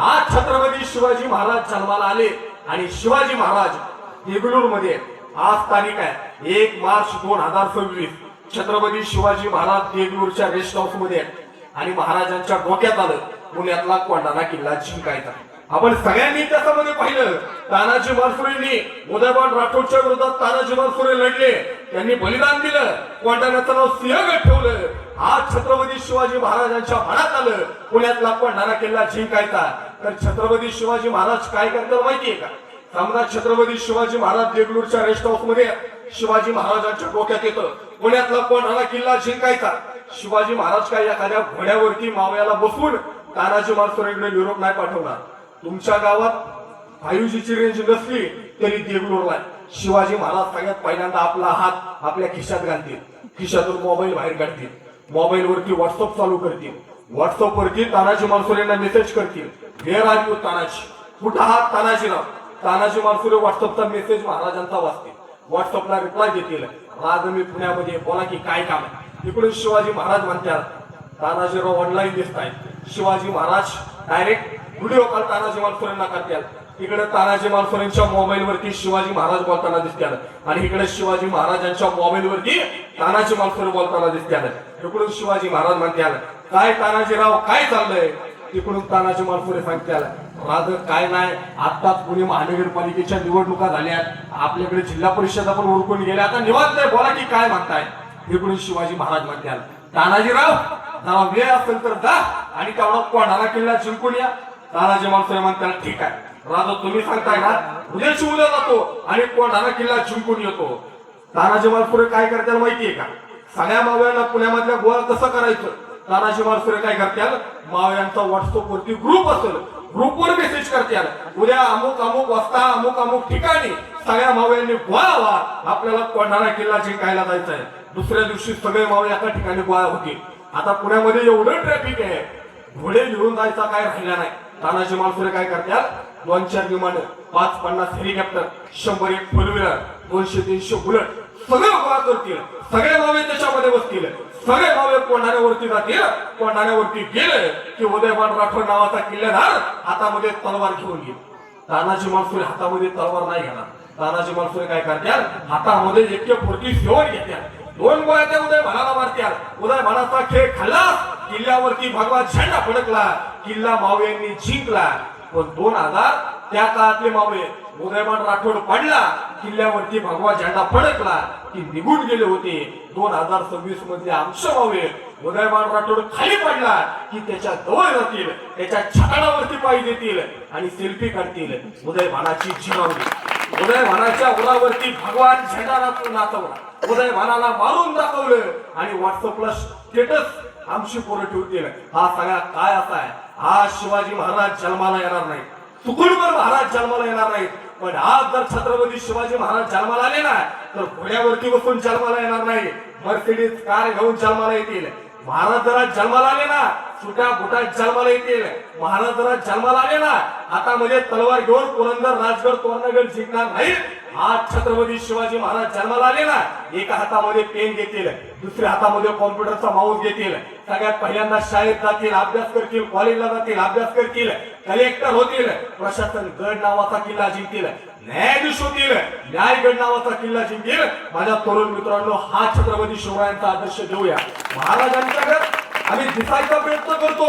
आज छत्रपती शिवाजी महाराज जन्माला आले आणि शिवाजी महाराज देगलूर मध्ये आज तारीख आहे 1 मार्च 2026 छत्रपती शिवाजी महाराज देगलूरच्या रेस्ट हाऊस मध्ये आणि महाराजांच्या डोक्यात आलं पुण्यातला कोंढाणा किल्ला जिंकायचा. आपण सगळ्यांनी त्याच्यामध्ये पाहिलं तानाजी मालुसरेंनी उदयभान राठोडच्या विरोधात तानाजी मालुसरे लढले. त्यांनी बलिदान दिलं. कोंढाण्याचं नाव सिंहगड ठेवलं. आज छत्रपती शिवाजी महाराजांच्या मनात आलं पुण्यातला कोंढाणा किल्ला जिंकायचा. तर छत्रपती शिवाजी महाराज काय करतात माहितीये का. समजा छत्रपती शिवाजी महाराज देगलूरच्या रेस्ट हाऊस मध्ये शिवाजी महाराजांच्या डोक्यात येतं पुण्यातला कोंढाणा किल्ला जिंकायचा. शिवाजी महाराज काय एखाद्या घोड्यावरती मावळ्याला बसवून तानाजी मालुसरेंकडे निरोप नाही पाठवणार. तुमच्या गावात 5G ची रेंज नसली तरी देगलूरला शिवाजी महाराज सगळ्यात पहिल्यांदा आपला हात आपल्या खिशात घालतील. खिशातून मोबाईल बाहेर काढतील. मोबाईल वरती व्हॉट्सअप चालू करतील. व्हॉट्सअप वरती तानाजी मालुसरेंना मेसेज करतील वेअर आर यू तानाजी. कुठं आहात तानाजीराव. तानाजी मालुसरे व्हॉट्सअपचा मेसेज महाराजांचा वाचतील. व्हॉट्सअपला रिप्लाय देतील राज मी पुण्यामध्ये बोला की काय काम आहे. इकडून शिवाजी महाराज म्हणतात तानाजीराव ऑनलाईन दिसत आहेत. Shivaji Maharaj direct video call Tanaji मालुसरेंना करतात. इकडे तानाजी मालुसरेंच्या मोबाईल वरती शिवाजी महाराज बोलताना दिसतात आणि इकडे शिवाजी महाराजांच्या मोबाईल वरती तानाजी मालुसरे बोलताना दिसतात. इकडून शिवाजी महाराज म्हणतात काय तानाजीराव काय चाललंय. तिकडून तानाजी मालुसरे सांगतात राज काय नाही आताच पुणे महानगरपालिकेच्या निवडणुका झाल्या आपल्याकडे जिल्हा परिषद आपण उरकून गेल्या आता निवांत आहे बोला की काय म्हणताय. इकडून शिवाजी महाराज म्हणतात तानाजीराव जरा वेळ असेल तर जा आणि तेवढा कोंढाणा किल्ला जिंकून या. तानाजी मालुसरे म्हणतात ठीक आहे राजा तुम्ही सांगताय ना उद्याची उद्या जातो आणि कोंढाणा किल्ला जिंकून येतो. तानाजी मालुसरे काय करतात माहितीये का. सगळ्या मावळ्यांना पुण्यामधल्या गोळा कसं करायचं. तानाजी मालुसरे काय करतात मावळ्यांचा व्हॉट्सअप वरती ग्रुप असेल ग्रुपवर मेसेज करतात उद्या अमुक अमुक वाजता अमुक अमुक ठिकाणी सगळ्या मावळ्यांनी गोळा व्हा आपल्याला कोंढाणा किल्ला जिंकायला जायचंय. दुसऱ्या दिवशी सगळे मावळे एका ठिकाणी गोळा होतील. आता पुण्यामध्ये एवढं ट्रॅफिक आहे घोडे घेऊन जायचा काय राहिला नाही. तानाजी मालुसरे काय करतात 2-4 विमान 5-50 हेलिकॉप्टर 100-1 फोर व्हीलर 200-300 बुलेट सगळं गोळा करतील. सगळे मावळे त्याच्यामध्ये बसतील. सगळे मावळे कोंढाण्यावरती जातील. कोंढाण्यावरती गेले की उदयभान राठोड नावाचा किल्लेदार हातामध्ये तलवार घेऊन येईल. तानाजी मालुसरे हातामध्ये तलवार नाही घेणार. तानाजी मालुसरे काय करतात हातामध्ये AK-47 घेतात. 2 गोळ्या त्या उदयभानाला मारतात. उदयभानाचा खेळ खाल्ला किल्ल्यावरती भगवा झेंडा फडकला. किल्ला मावळ्यांनी जिंकला. पण 2000 त्या काळातले मावळे उदयमान राठोड पडला किल्ल्यावरती भगवा झेंडा फडकला की निघून गेले होते. 2026 मध्ये आमचे मावळे उदयमान राठोड खाली पडला की त्याच्या जवळ जातील, त्याच्या छाताडावरती पाय देतील आणि सेल्फी काढतील. उदयमानाची जिमावली, उदयमानाच्या उरावरती भगवान झेंडा नाचवला, उदयमानाला मारून दाखवलं आणि व्हॉट्सअपला स्टेटस आमची पोरं ठेवतील. हा सगळा काय असा आहे? आज शिवाजी महाराज जन्माला येणार नाही, तुकडीवर महाराज जन्माला येणार नाहीत, पण आज जर छत्रपती शिवाजी महाराज जन्माला आले ना तर घोड्यावरती बसून जन्माला येणार नाही, मर्सिडीज कार घेऊन जन्माला येतील. महाराज जरा जन्माला आले ना सुट्या बुटात जन्माला येतील. महाराज जरा जन्माला आले ना हातामध्ये तलवार घेऊन पुरंदर, राजगड, तोरणगड जिंकणार नाही. आज छत्रपती शिवाजी महाराज जन्माला आले ना एका हातामध्ये पेन घेतील, दुसऱ्या हातामध्ये कॉम्प्युटरचा माऊस घेतील. सगळ्यात पहिल्यांदा शाळेत जातील, अभ्यास करतील, कॉलेजला जातील, अभ्यास करतील, कलेक्टर होतील, प्रशासन गड नावाचा किल्ला जिंकतील, न्यायाधीश होतील, न्यायगड नावाचा किल्ला जिंकतील. माझ्या तरुण मित्रांनो, हा छत्रपती शिवरायांचा आदर्श घेऊया. महाराजांच्याकडे आम्ही दिसायचा प्रयत्न करतो,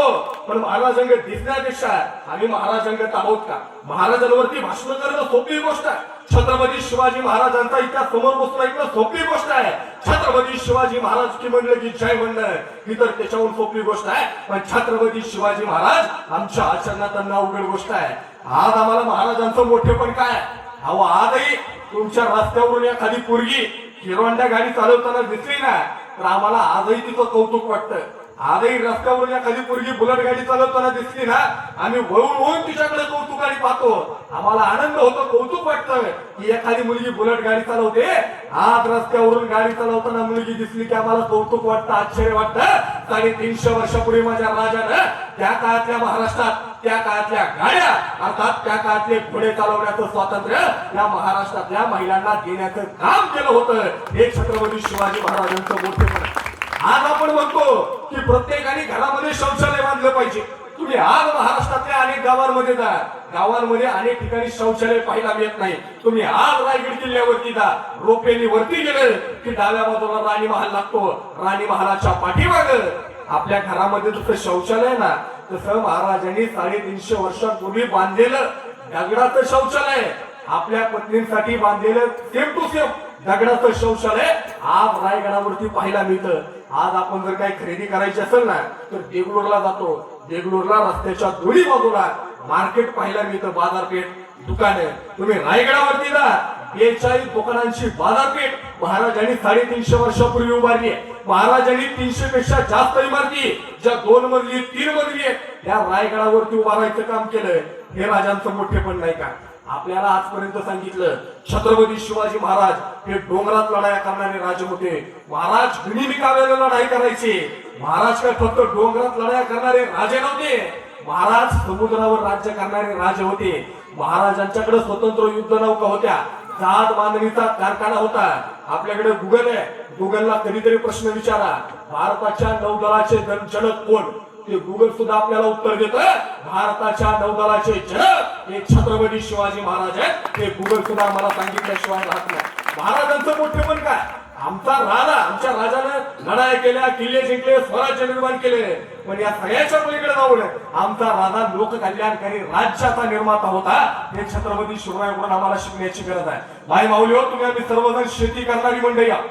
पण महाराजांकडे दिसण्यापेक्षा आम्ही महाराजांकडे आहोत का? महाराजांवरती भाषण करणं सोपी गोष्ट आहे. छत्रपती शिवाजी महाराजांचा इतिहास समोर बसणं ऐकणं सोपी गोष्ट आहे. छत्रपती शिवाजी महाराज की म्हणलं की जय म्हणणं ही तर त्याच्याहून सोपी गोष्ट आहे, पण छत्रपती शिवाजी महाराज आमच्या आचरणात आणणं अवघड गोष्ट आहे. आज आम्हाला महाराजांचं मोठेपण काय? अहो, आजही तुमच्या रस्त्यावरून एखादी पोरगी हिरोंडा गाडी चालवताना दिसली ना तर आम्हाला आजही तिचं कौतुक वाटतं. आजही रस्त्यावरून एखादी पोरगी बुलेट गाडी चालवताना दिसली ना आम्ही वळून तिच्याकडे कौतुकाने पाहतो. आम्हाला आनंद होतो, कौतुक वाटतं की एखादी मुलगी बुलेट गाडी चालवते. आज रस्त्यावरून गाडी चालवताना मुलगी दिसली की आम्हाला कौतुक वाटतं, आश्चर्य वाटतं. 350 वर्षापूर्वी माझ्या राजानं त्या काळातल्या महाराष्ट्रात त्या काळातल्या गाड्या अर्थात त्या काळातले घोडे चालवण्याचं स्वातंत्र्य या महाराष्ट्रातल्या महिलांना देण्याचं काम केलं होतं. हे छत्रपती शिवाजी महाराजांचं मोठेपण. आज आपण म्हणतो की प्रत्येकाने घरामध्ये शौचालय बांधलं पाहिजे. तुम्ही आज महाराष्ट्रातल्या अनेक गावांमध्ये जा, गावांमध्ये अनेक ठिकाणी शौचालय पाहायला मिळत नाही. तुम्ही आज रायगड किल्ल्यावरती जा, रोपेनी वरती गेले की डाव्या बाजूला राणी महाल लागतो, राणी महालाच्या पाठीमागे आपल्या घरामध्ये जसं शौचालय ना तसं महाराजांनी 350 वर्षांपूर्वी बांधलेलं दगडाचं शौचालय आपल्या पत्नींसाठी बांधलेलं सेम टू सेम दगडाचं शौचालय आज रायगडावरती पाहायला मिळतं. आज आपण जर काही खरेदी करायची असेल ना तर देगलूरला जातो, देगलूरला रस्त्याच्या दोन्ही बाजूला मार्केट पाहायला मिळतं, बाजारपेठ, दुकाने. तुम्ही रायगडावरती जा, 42 दुकानांची बाजारपेठ महाराजांनी 350 वर्षापूर्वी उभारली आहे. महाराजांनी 300 पेक्षा जास्त इमारती ज्या 2 मजली 3 मजली आहेत या रायगडावरती उभारायचं काम केलं. हे राजांचं मोठेपण नाही का? आपल्याला आजपर्यंत सांगितलं छत्रपती शिवाजी महाराज हे डोंगरात लढाया करणारे राजे होते. महाराज गनिमिकाव्याला लढाई करायचे. महाराज काय फक्त डोंगरात लढाया करणारे राजे नव्हते, महाराज समुद्रावर राज्य करणारे राजे होते. महाराजांच्याकडे स्वतंत्र युद्ध नौका होत्या, जहाज बांधणीचा कारखाना होता. आपल्याकडे गुगल आहे, गुगलला कधीतरी प्रश्न विचारा भारताच्या नौदलाचे जनक कोण, ते गुगल सुद्धा आपल्याला उत्तर देतं. भारताच्या नौदलाचे जनक हे छत्रपती शिवाजी महाराज आहेत. ते गुगल सुद्धा आम्हाला सांगितल्याशिवाय राहत नाही. महाराजांचं मोठेपण काय? आमचा राजा, आमच्या राजानं लढाई केल्या, किल्ले जिंकले, स्वराज्य निर्माण केले, पण या सगळ्याच्या पलीकडे जाऊन आमचा राजा लोककल्याणकारी राज्याचा निर्माता होता. हे छत्रपती शिवरायांकडून आम्हाला शिकण्याची गरज आहे. भाई माऊली हो, तुम्ही आम्ही सर्वजण शेती करणारी मंडळी आहोत,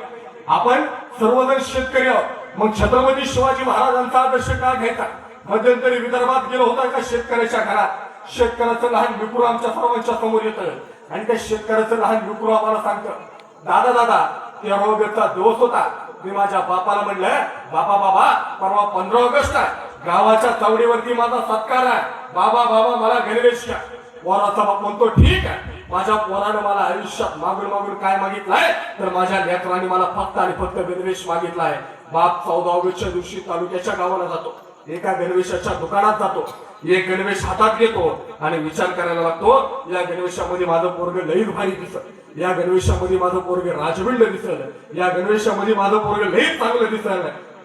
आपण सर्वजण शेतकरी आहोत. मग छत्रपती शिवाजी महाराजांचा आदर्श का घ्यायचा? मध्यंतरी विदर्भात गेलो होता का शेतकऱ्याच्या घरात, शेतकऱ्याचं लहान विकुरू आमच्या सर्वांच्या समोर येतं आणि त्या शेतकऱ्याचं लहान विकुरू आम्हाला सांगतं, दादा दादा 13 ऑगस्टचा दिवस होता. मी माझ्या बापाला म्हणलं, बाबा परवा 15 ऑगस्ट आहे, गावाच्या चौडीवरती माझा सत्कार आहे, बाबा मला गणवेश घ्या. पोराचा बाप म्हणतो ठीक आहे. माझ्या पोरानं मला आयुष्यात मागून काय मागितलंय तर माझ्या लेकरांनी मला फक्त आणि फक्त गणवेश मागितलाय. बाप 14 ऑगस्टच्या दिवशी तालुक्याच्या गावाला जातो, एका गणवेशाच्या दुकानात जातो, एक गणवेश हातात घेतो आणि विचार करायला लागतो, या गणवेशामध्ये माझं पोरग लईच भारी दिसत, या गणवेशामध्ये माझं पोरग राजविंड दिसल, या गणवेशामध्ये माझं पोरग लईच चांगलं दिसल.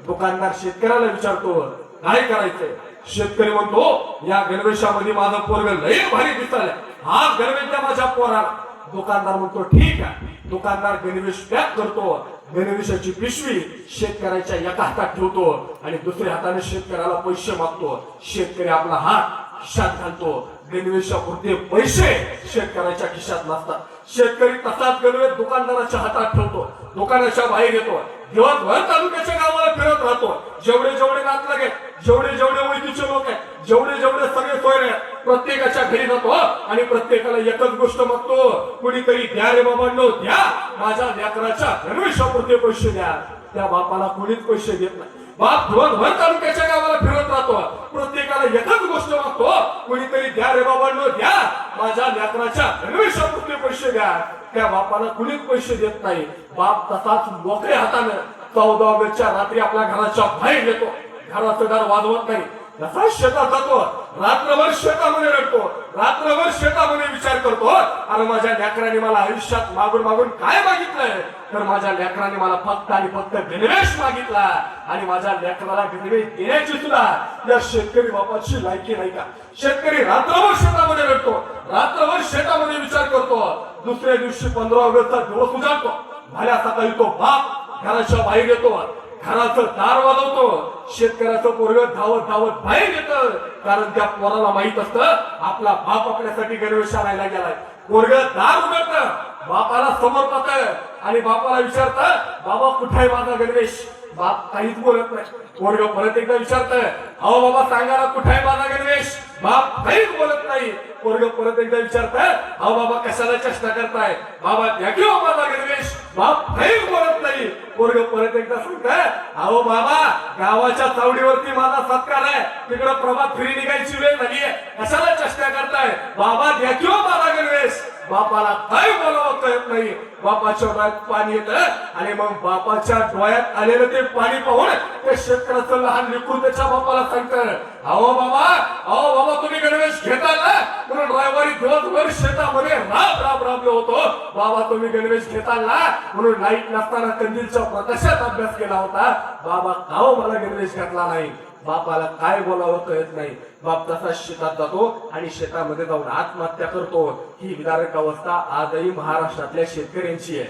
दुकानदार शेतकऱ्याला विचारतो काय करायचंय? शेतकरी म्हणतो या गणवेशामध्ये माझं पोरग लईच भारी दिसल, हा गणवेश द्या माझ्या पोराला. दुकानदार म्हणतो ठीक आहे. दुकानदार गणवेश पॅक करतो, गणवेशाची पिशवी शेतकऱ्याच्या एका हातात ठेवतो आणि दुसऱ्या हाताने शेतकऱ्याला पैसे मागतो. शेतकरी आपला हात खिशात घालतो. गणवेशापुरते पैसे शेतकऱ्याच्या खिशात नसतात. शेतकरी तसाच गणवेश दुकानदाराच्या हातात ठेवतो, दुकानाच्या बाहेर येतो, दिवसभर तालुक्याच्या गावाला फिरत राहतो. जेवढे जेवढे नातलग आहेत, जेवढे जेवढे ओळखीचे लोक आहेत, जेवढे जेवढे सगळे सोयरे आहेत, प्रत्येकाच्या घरी जातो आणि प्रत्येकाला एकच गोष्ट मागतो, कुणीतरी द्या रे बाबांनो द्या, माझ्या लेकराच्या गणवेशापुरते पैसे द्या. त्या बापाला कोणीच पैसे देत नाही. बाप दिवसभर तालुक्याच्या गावाला फिरत राहतो, प्रत्येकाला एकच गोष्ट मागतो, कुणीतरी द्या रे बाबांनो द्या, माझ्या लेकराच्या गणवेशापुरते पैसे द्या. त्या बापाला कुणीच पैसे देत नाही. बाप तसाच मोकळ्या हातानं 14 ऑगस्टच्या रात्री आपल्या घराच्या बाहेर येतो, घराचं दार वाजवत नाही, तसा शेतात जातो, रात्रभर शेतामध्ये रडतो, रात्रभर शेतामध्ये विचार करतो, अरे माझ्या लेकराने मला आयुष्यात मागून मागून काय मागितलंय, तर माझ्या लेकराने मला फक्त आणि फक्त गणवेश मागितला आणि माझ्या लेकराला गणवेश देण्याची सुद्धा या शेतकरी बापाची लायकी नाही का? शेतकरी रात्रभर शेतामध्ये रडतो, रात्रभर शेतामध्ये विचार करतो. दुसऱ्या दिवशी 15 ऑगस्टचा दिवस उजाडतो. भल्या सकाळी तो बाप घराच्या बाहेर येतो, घराचं दार वाजवतो. शेतकऱ्याचं पोरगं धावत धावत बाहेर येतं, कारण त्या पोराला माहित असतं आपला बाप आपल्यासाठी गणवेश आणायला गेलाय. पोरगं दार उघडतं, बापाला समोर पाहतं आणि बापाला विचारतं, बाबा कुठे आहे माझा गणवेश? बाप काहीच बोलत नाही. पोरगं परत एकदा विचारतं, अहो बाबा सांगा ना कुठे आहे माझा गणवेश? बाप काहीच बोलत नाही. पोरगं परत एकदा विचारतं, अहो बाबा कशाला चेष्टा करताय? बाबा द्या की माझा गणवेश? बाप काहीच बोलत नाही. पोरगं परत एकदा सांगतं, अहो बाबा गावाच्या चावडीवरती माझा सत्कार आहे, तिकडे प्रभात फेरी निघायची वेळ झालीये, कशाला चेष्टा करताय? बाबा द्या की माझा गणवेश? बापाला काय बोलावं कळत नाही. बापाच्या डोळ्यात पाणी येतं आणि मग बापाच्या डोळ्यात आलेलं ते पाणी पाहून त्या शेतकऱ्याचं लहान लेकरू त्याच्या बापाला सांगतं, अहो बाबा तुम्ही गणवेश घेता ना, म्हणून रविवारी दिवसभर शेतामध्ये राब राबलो होतो. बाबा तुम्ही गणवेश घेता ना, म्हणून लाईट नसताना कंदीलच्या प्रकाशात अभ्यास केला होता. बाबा का मला गणवेश घातला नाही? बापाला काय बोलावं कळत नाही. बाप तसा शेतात जातो आणि शेतामध्ये जाऊन आत्महत्या करतो. ही विदारक अवस्था आजही महाराष्ट्रातल्या शेतकऱ्यांची आहे.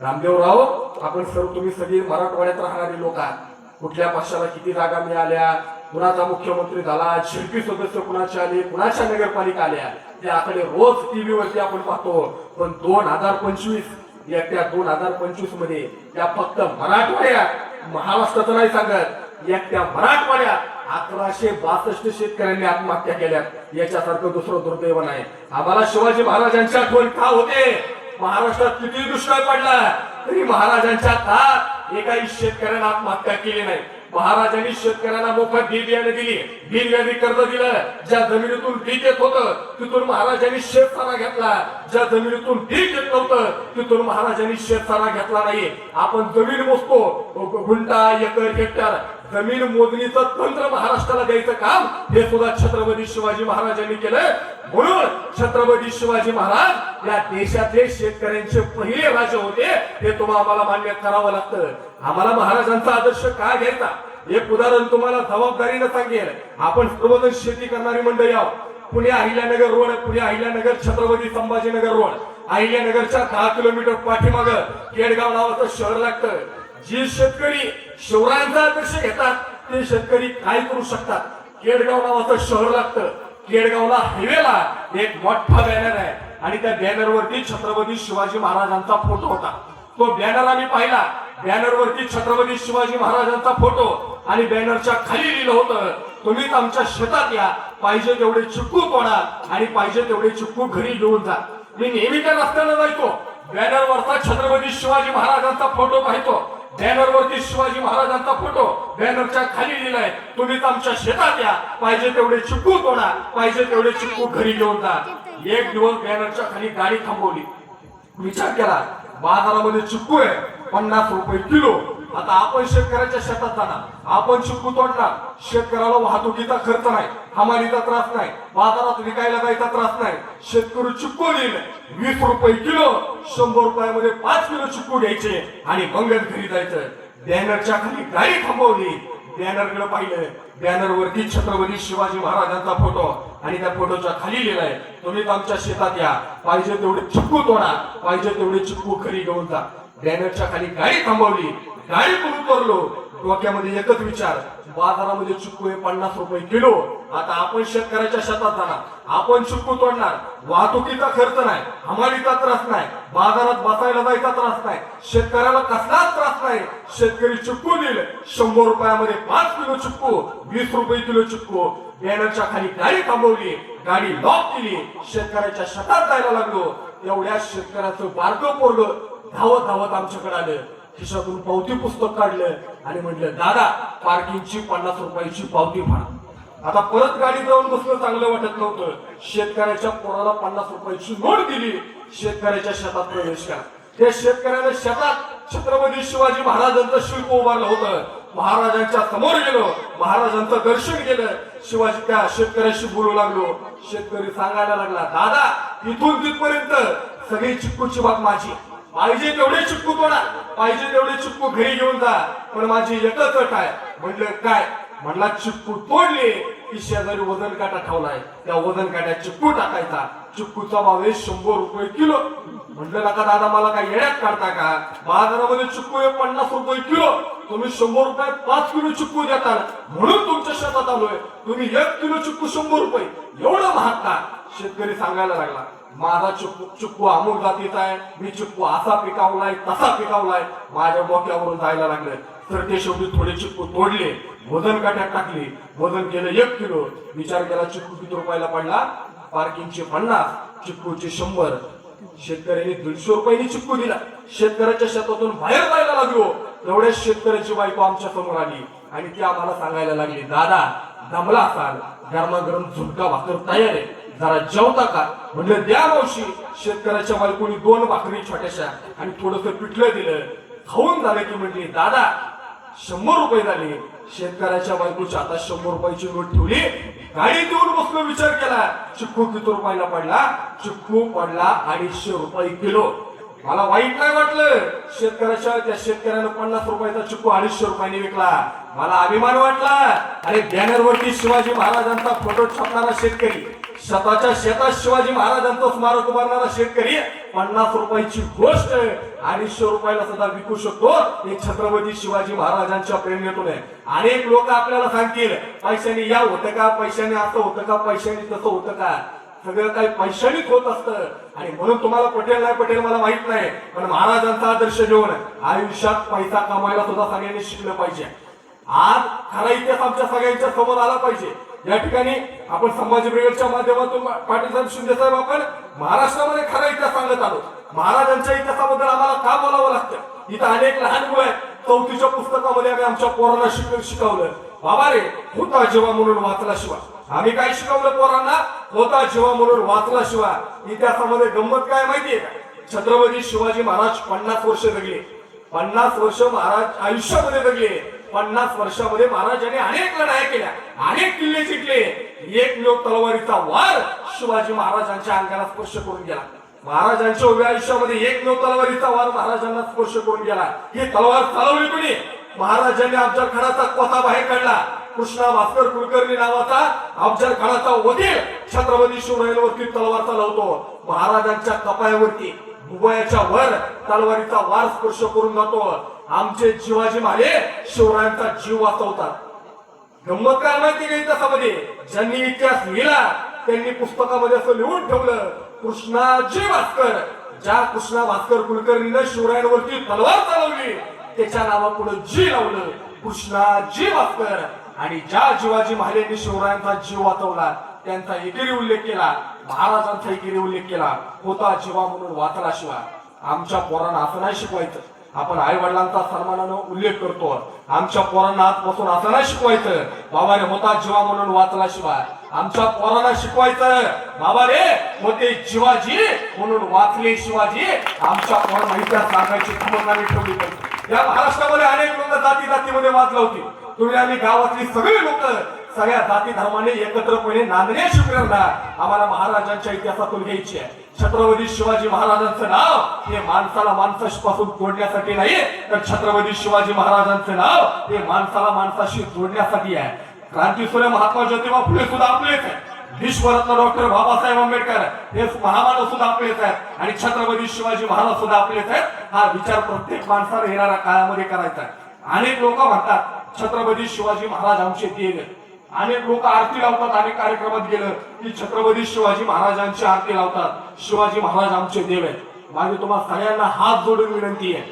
रामदेवराव, आपण सर्व तुम्ही सगळी मराठवाड्यात राहणारी लोक आहात. कुठल्या पक्षाला किती जागा मिळाल्या, कुणाचा मुख्यमंत्री झाला, शिल्पी सदस्य कुणाचे आले, कुणाच्या नगरपालिका आल्या, ते आकडे रोज टीव्ही वरती आपण पाहतो. पण 2025 त्या 2025 मध्ये या फक्त मराठवाड्यात, महाराष्ट्राचं नाही सांगत, एकट्या मराठवाड्यात 1162 शेतकऱ्यांनी आत्महत्या केल्या. याच्यासारखं दुसरं दुर्दैव नाही. आम्हाला शिवाजी महाराजांच्या आठवण का होते? महाराष्ट्रात किती दुष्काळ पडला तरी महाराजांच्या काळात एकाही शेतकऱ्याने आत्महत्या केली नाही. महाराजांनी शेतकऱ्यांना मोफत बी बियाणे दिली, बिनव्याजी कर्ज दिलं. ज्या जमिनीतून पीक येत होतं तिथून महाराजांनी शेतसारा घेतला, ज्या जमिनीतून पीक येत नव्हतं तिथून महाराजांनी शेतसारा घेतला नाही. आपण जमीन मोजतो, गुंठा, एकर, हेक्टर, जमीन मोजणीचं तंत्र महाराष्ट्राला द्यायचं काम हे सुद्धा छत्रपती शिवाजी महाराजांनी केलं. म्हणून छत्रपती शिवाजी महाराज या देशातले शेतकऱ्यांचे पहिले राजे होते, हे आम्हाला मान्य करावं लागतं. आम्हाला महाराजांचा आदर्श काय घ्यायचा? एक उदाहरण तुम्हाला जबाबदारीने सांगेल. आपण सर्वजण शेती करणारी मंडळी आहोत. पुणे अहिल्यानगर रोड, पुणे अहिल्यानगर छत्रपती संभाजीनगर रोड, अहिल्यानगरच्या 10 किलोमीटर पाठीमाग केडगाव नावाचं शहर लागतं. जे शेतकरी शिवरायांचा आदर्श घेतात ते शेतकरी काय करू शकतात? केडगाव नावाचं शहर लागतं. केडगावला हायवेला एक मोठा बॅनर आहे आणि त्या बॅनरवरती छत्रपती शिवाजी महाराजांचा फोटो होता. तो बॅनर आम्ही पाहिला. बॅनरवरती छत्रपती शिवाजी महाराजांचा फोटो आणि बॅनरच्या खाली लिहिलं होतं, तुम्हीच आमच्या शेतात या, पाहिजे तेवढे चिक्कू तोडा आणि पाहिजे तेवढे चिक्कू घरी घेऊन जा. मी नेहमी त्या रस्त्यानं जायचो, बॅनरवरचा छत्रपती शिवाजी महाराजांचा फोटो पाहतो, बॅनरवरती शिवाजी महाराजांचा फोटो, बॅनरच्या खाली लिहिलाय, तुम्हीच आमच्या शेतात या, पाहिजे तेवढे चिक्कू तोडा, पाहिजे तेवढे चिक्कू घरी घेऊन जा. एक दिवस बॅनरच्या खाली गाडी थांबवली. विचार केला, बाजारामध्ये चिक्कू आहे 50 रुपये किलो. आता आपण शेतकऱ्याच्या शेतात जाणार, आपण चिक्कू तोडणार. शेतकऱ्याला वाहतुकीचा खर्च नाही, हमालीचा त्रास नाही, बाजारात विकायला जायचा त्रास नाही. शेतकरी चिक्कू देईल 20 रुपये किलो, 100 रुपयामध्ये 5 किलो चिक्कू घ्यायचे आणि मंगल घरी जायचं. बॅनरच्या खाली गाडी थांबवली. बॅनरकडे पाहिलं, बॅनरवरती छत्रपती शिवाजी महाराजांचा फोटो आणि त्या फोटोच्या खाली लिहिलाय, तुम्हीच आमच्या शेतात या, पाहिजे तेवढे चिक्कू तोडा, पाहिजे तेवढे चिक्कू घरी घेऊन जा. बॅनरच्या खाली गाडी थांबवली, गाडीतून उतरलो, डोक्यामध्ये एकच विचार, बाजारामध्ये चिक्कू हे 50 रुपये किलो. आता आपण शेतकऱ्याच्या शेतात जाणार, आपण चिक्कू तोडणार, वाहतुकीचा खर्च नाही, हमालीचा त्रास नाही, बाजारात बसायला जायचा त्रास नाही, शेतकऱ्याला कसलाच त्रास नाही. शेतकरी चिक्कू देईल 100 रुपयामध्ये 5 किलो चिक्कू, 20 रुपये किलो चिक्कू. बॅनरच्या खाली गाडी थांबवली, गाडी लॉक केली, शेतकऱ्याच्या शेतात जायला लागलो. एवढ्या शेतकऱ्याचं बारकं पोरगं धावत धावत आमच्याकडे आलं, खिशातून पावती पुस्तक काढलं आणि म्हटलं, दादा पार्किंगची 50 रुपयाची पावती फाडा. आता परत गाडी जाऊन बसणं चांगलं वाटत नव्हतं. शेतकऱ्याच्या पोराला 50 रुपयाची नोट दिली, शेतकऱ्याच्या शेतात प्रवेश करा. त्या शेतकऱ्याने शेतात छत्रपती शिवाजी महाराजांचं शिल्प उभारलं होतं. महाराजांच्या समोर गेलो, महाराजांचं दर्शन केलं, शिवाजी त्या शेतकऱ्याशी बोलू लागलो. शेतकरी सांगायला लागला, दादा इथून तिथपर्यंत सगळी चिक्कूची बाग माझी, पाहिजे तेवढे चिक्कू तोडा, पाहिजे तेवढे चिक्कू घरी घेऊन जा, पण माझी एकच अट आहे. म्हटलं काय? म्हणला चिक्कू तोडले की शेजारी वजन काटा ठेवलाय, त्या वजन काट्यात चिक्कू टाकायचा, चिक्कूचा भाव आहे 100 रुपये किलो. म्हटलं नका दादा, मला काय येड्यात काढता का? बाजारामध्ये चिक्कू हे 50 रुपये किलो, तुम्ही 100 रुपयात 5 किलो चिक्कू देता, म्हणून तुमच्या शेतात आलोय. तुम्ही 1 किलो चिक्कू 100 रुपये, एवढं महाग का? शेतकरी सांगायला लागला, माझा चिक्कू अमुक जातीचा आहे, मी चिक्कू असा पिकावलाय तसा पिकावलाय. माझ्या डोक्यावरून जायला लागलं. तर ते शेवटी थोडे चिक्कू तोडले, वजन काट्यात टाकले, वजन केलं 1 किलो. विचार केला चिक्कू किती रुपयाला पडला? पार्किंगचे 50, चिक्कूचे 100. शेतकऱ्यांनी 150 रुपयांनी चिक्कू दिला. शेतकऱ्याच्या शेतातून बाहेर जायला लागलो. एवढ्या शेतकऱ्याची बायको आमच्या समोर आली आणि ती आम्हाला सांगायला लागली, दादा दमला असाल, गरमागरम झुणका भाकर तयार आहे, जरा जेवता का? म्हणलं द्या मावशी. शेतकऱ्याच्या बायकोनी 2 भाकरी छोट्याशा आणि थोडंसं पिठलं दिलं. खाऊन झालं की म्हणली, दादा 100 रुपये झाले. शेतकऱ्याच्या बायकोच्या आता 100 रुपयाची नोट ठेवली, गाडी देऊन बसलो. विचार केला चिक्कू किती रुपयाला पडला? चिक्कू पडला 250 रुपये किलो. मला वाईट नाही वाटलं. त्या शेतकऱ्यानं 50 रुपयाचा चिक्कू 250 रुपयांनी विकला. मला अभिमान वाटला. अरे बॅनरवरती शिवाजी महाराजांचा फोटो छापणारा शेतकरी, स्वतःच्या शेतात शिवाजी महाराजांचं स्मारक उभारणारा शेतकरी 50 रुपयाची गोष्ट 250 रुपयाला सुद्धा विकू शकतो. हे छत्रपती शिवाजी महाराजांच्या प्रेरणेतून आहे. अनेक लोक आपल्याला सांगतील पैशाने या होतं का, पैशाने असं होतं का, पैशाने तसं होतं का. सगळं काही पैशानेच होत असतं. आणि म्हणून तुम्हाला पटेल नाही पटेल मला माहित नाही, पण महाराजांचा आदर्श घेऊन आयुष्यात पैसा कमायला सुद्धा सगळ्यांनी शिकलं पाहिजे. आज खरा इतिहास आमच्या सगळ्यांच्या समोर आला पाहिजे. या ठिकाणी आपण संभाजी ब्रिगेडच्या माध्यमातून पाटील साहेब शिंदे साहेब आपण महाराष्ट्रामध्ये खरा इतिहास सांगत आलो. महाराजांच्या इतिहासाबद्दल आम्हाला का बोलावं लागतं? इथं अनेक लहान मुलं आहेत. 4थीच्या पुस्तकामध्ये आम्ही आमच्या पोरांना शिकवलं, बाबा रे होता जेव्हा म्हणून वाचला शिवा. आम्ही काय शिकवलं पोरांना? होता जेव्हा म्हणून वाचला शिवा. इतिहासामध्ये गंमत काय माहितीये का? छत्रपती शिवाजी महाराज 50 वर्ष जगले. 50 वर्ष महाराज आयुष्यामध्ये जगले. 50 वर्षामध्ये महाराजांनी अनेक लढाया केल्या, अनेक किल्ले जिंकले. एकमेव तलवारीचा वार शिवाजी महाराजांच्या अंगाला स्पर्श करून गेला. महाराजांच्या उभ्या आयुष्यामध्ये एकमेव तलवारीचा वार महाराजांना स्पर्श करून गेला. ही तलवार चालवली कोणी? महाराजांनी अफजल खानाचा कोथा बाहेर काढला. कृष्णा भास्कर कुलकर्णी नावाचा अफजल खानाचा वकील छत्रपती शिवरायांवरती तलवार चालवतो. महाराजांच्या कपायावरती भुवयाच्या वर तलवारीचा वार स्पर्श करून जातो. आमचे शिवाजी महाले शिवरायांचा जीव वाचवतात. गंमत काय माहिती का? इतिहासामध्ये ज्यांनी इतिहास लिहिला त्यांनी पुस्तकामध्ये असं लिहून ठेवलं, कृष्णाजी भास्कर. ज्या कृष्णा भास्कर कुलकर्णीने शिवरायांवरती तलवार चालवली त्याच्या नावापुढे जी लावलं, कृष्णाजी भास्कर. आणि ज्या शिवाजी महाराजांनी शिवरायांचा जीव वाचवला त्यांचा एकेरी उल्लेख केला, महाराजांचा एकेरी उल्लेख केला, होता जीवा म्हणून वाचला शिवा. आमच्या पोरांना असं नाही शिकवायचं. आपण आई वडिलांचा सन्मानानं उल्लेख करतो. आमच्या पोरांना आजपासून असं नाही शिकवायचं, बाबा रे होता जीवा म्हणून वाचला शिवा. आमच्या पोरांना शिकवायचं, बाबा रे होते शिवाजी म्हणून वाचले शिवाजी. आमच्या पोरांना इतिहास सांगायची खबरदारी ठेवली पाहिजे. या महाराष्ट्रामध्ये अनेक लोक जाती जातीमध्ये वाचला होती. तुम्ही आम्ही गावातली सगळी लोक सगळ्या जाती धर्माने एकत्रपणे नांदण्याची प्रेरणा आम्हाला महाराजांच्या इतिहासातून घ्यायची आहे. छत्रपती शिवाजी महाराजांचं नाव हे माणसाला माणसापासून जोडण्यासाठी नाही, तर छत्रपती शिवाजी महाराजांचं नाव हे माणसाला माणसाशी जोडण्यासाठी आहे. क्रांतीसूर्य महात्मा ज्योतिबा फुले सुद्धा आपलेच आहेत. विश्वरत्न डॉक्टर बाबासाहेब आंबेडकर हे महामानव सुद्धा आपलेच आहेत. आणि छत्रपती शिवाजी महाराज सुद्धा आपलेच आहेत. हा विचार प्रत्येक माणसाला येणाऱ्या काळामध्ये करायचा आहे. अनेक लोक म्हणतात छत्रपती शिवाजी महाराज आमचे देव आहेत. अनेक लोक आरती लावतात, अनेक कार्यक्रमात गेलं की छत्रपती शिवाजी महाराजांची आरती लावतात. शिवाजी महाराज आमचे देव आहेत. माझी तुम्हाला सगळ्यांना हात जोडून विनंती आहे,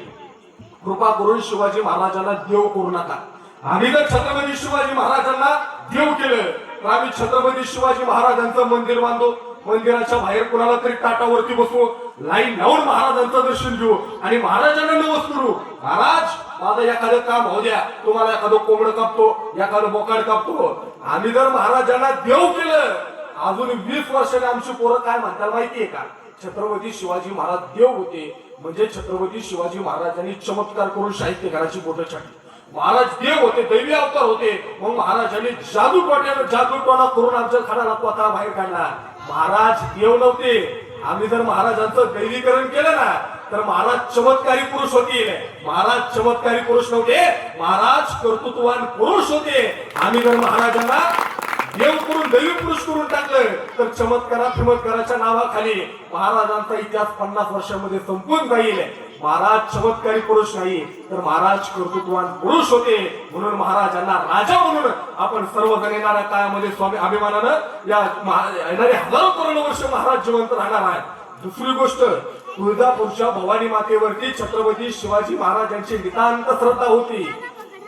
कृपा करून शिवाजी महाराजांना देव करू नका. आम्ही जर छत्रपती शिवाजी महाराजांना देव केलं तर आम्ही छत्रपती शिवाजी महाराजांचं मंदिर बांधू, मंदिराच्या बाहेर कुणाला तरी टाटावरती बसवू, लाईन लावून महाराजांचं दर्शन घेऊ आणि महाराजांना नवस करू, महाराज माझं एखादं काम होऊ द्या, तुम्हाला एखादं कोंबड कापतो, एखादं बोकाड कापतो. आम्ही जर महाराजांना देव केलं, अजून 20 वर्षाने आमची पोरं काय म्हणतात माहितीये का, छत्रपती शिवाजी महाराज देव होते म्हणजे छत्रपती शिवाजी महाराजांनी चमत्कार करून साहित्यकाराची बोटं छाटली. महाराज देव होते, दैवी अवतार होते, मग महाराजांनी जादूटोणा करून आमच्या खानाला कोथा बाहेर काढला. महाराज देव नव्हते. आम्ही जर महाराजांचं दैवीकरण केलं ना तर महाराज चमत्कारी पुरुष होते. महाराज चमत्कारी पुरुष नव्हते, महाराज कर्तृत्ववान पुरुष होते. आम्ही जर महाराजांना देव करून दैवी पुरुष करून टाकलं तर चमत्काराच्या नावाखाली महाराजांचा इतिहास 50 वर्षांमध्ये संपून जाईल. महाराज चमत्कारी पुरुष नाही तर महाराज कर्तृत्ववान पुरुष होते. म्हणून महाराजांना राजा म्हणून आपण सर्वजण येणाऱ्या काळामध्ये स्वामी अभिमानानं येणारे हजारो करोड वर्ष महाराज जिवंत राहणार आहेत. दुसरी गोष्ट, तुळजापूरच्या भवानी मातेवरती छत्रपती शिवाजी महाराजांची नितांत श्रद्धा होती.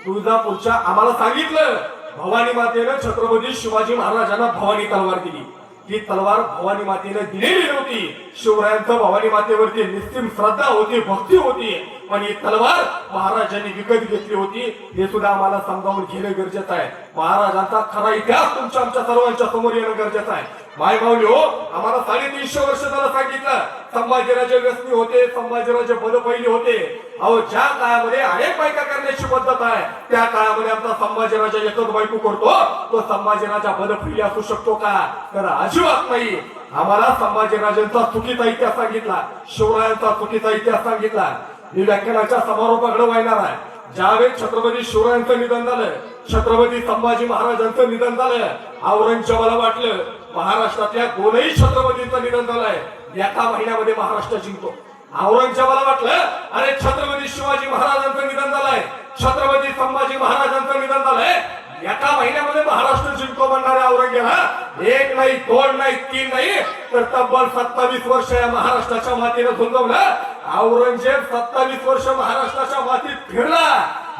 तुळजापूरच्या आम्हाला सांगितलं भवानी मातेनं छत्रपती शिवाजी महाराजांना भवानी तलवार दिली. ही तलवार भवानी मातेनं दिलेली नव्हती. शिवरायांचं भवानी मातेवरती निस्सीम श्रद्धा होती, भक्ती होती, पण ही तलवार महाराजांनी विकत घेतली होती. हे सुद्धा आम्हाला समजावून घेणं गरजेचं आहे. महाराजांचा खरा इतिहास तुमच्या आमच्या सर्वांच्या समोर येणं गरजेचं आहे. माय माऊली हो, आम्हाला 350 वर्ष झालं सांगितलं संभाजीराजे व्यसनी होते, संभाजीराजे बदपैली होते. अहो ज्या काळामध्ये अनेक बायका करण्याची पद्धत आहे त्या काळामध्ये आमचा संभाजीराजा एकच बायको करतो, तो संभाजीराजा बदपैली असू शकतो का? तर अजिबात नाही. आम्हाला संभाजीराजांचा चुकीचा इतिहास सांगितला, शिवरायांचा चुकीचा इतिहास सांगितला. मी व्याख्यानाच्या समारोपाकडे वाहणार आहे. ज्यावेळी छत्रपती शिवरायांचं निधन झालं, छत्रपती संभाजी महाराजांचं निधन झालं, औरंगजेबाला वाटलं महाराष्ट्रातल्या दोनही छत्रपतींचं निधन झालंय, एका महिन्यामध्ये महाराष्ट्र जिंकतो. औरंगजेबाला वाटलं अरे छत्रपती शिवाजी महाराजांचं निधन झालंय, छत्रपती संभाजी महाराजांचं निधन झालंय, एका महिन्यामध्ये महाराष्ट्र जिंकतो म्हणणाऱ्या औरंगजेबाला 1 नाही 2 नाही 3 नाही तर तब्बल 27 वर्ष या महाराष्ट्राच्या मातीनं झुंजवलं. औरंगजेब 27 वर्ष महाराष्ट्राच्या मातीत फिरला.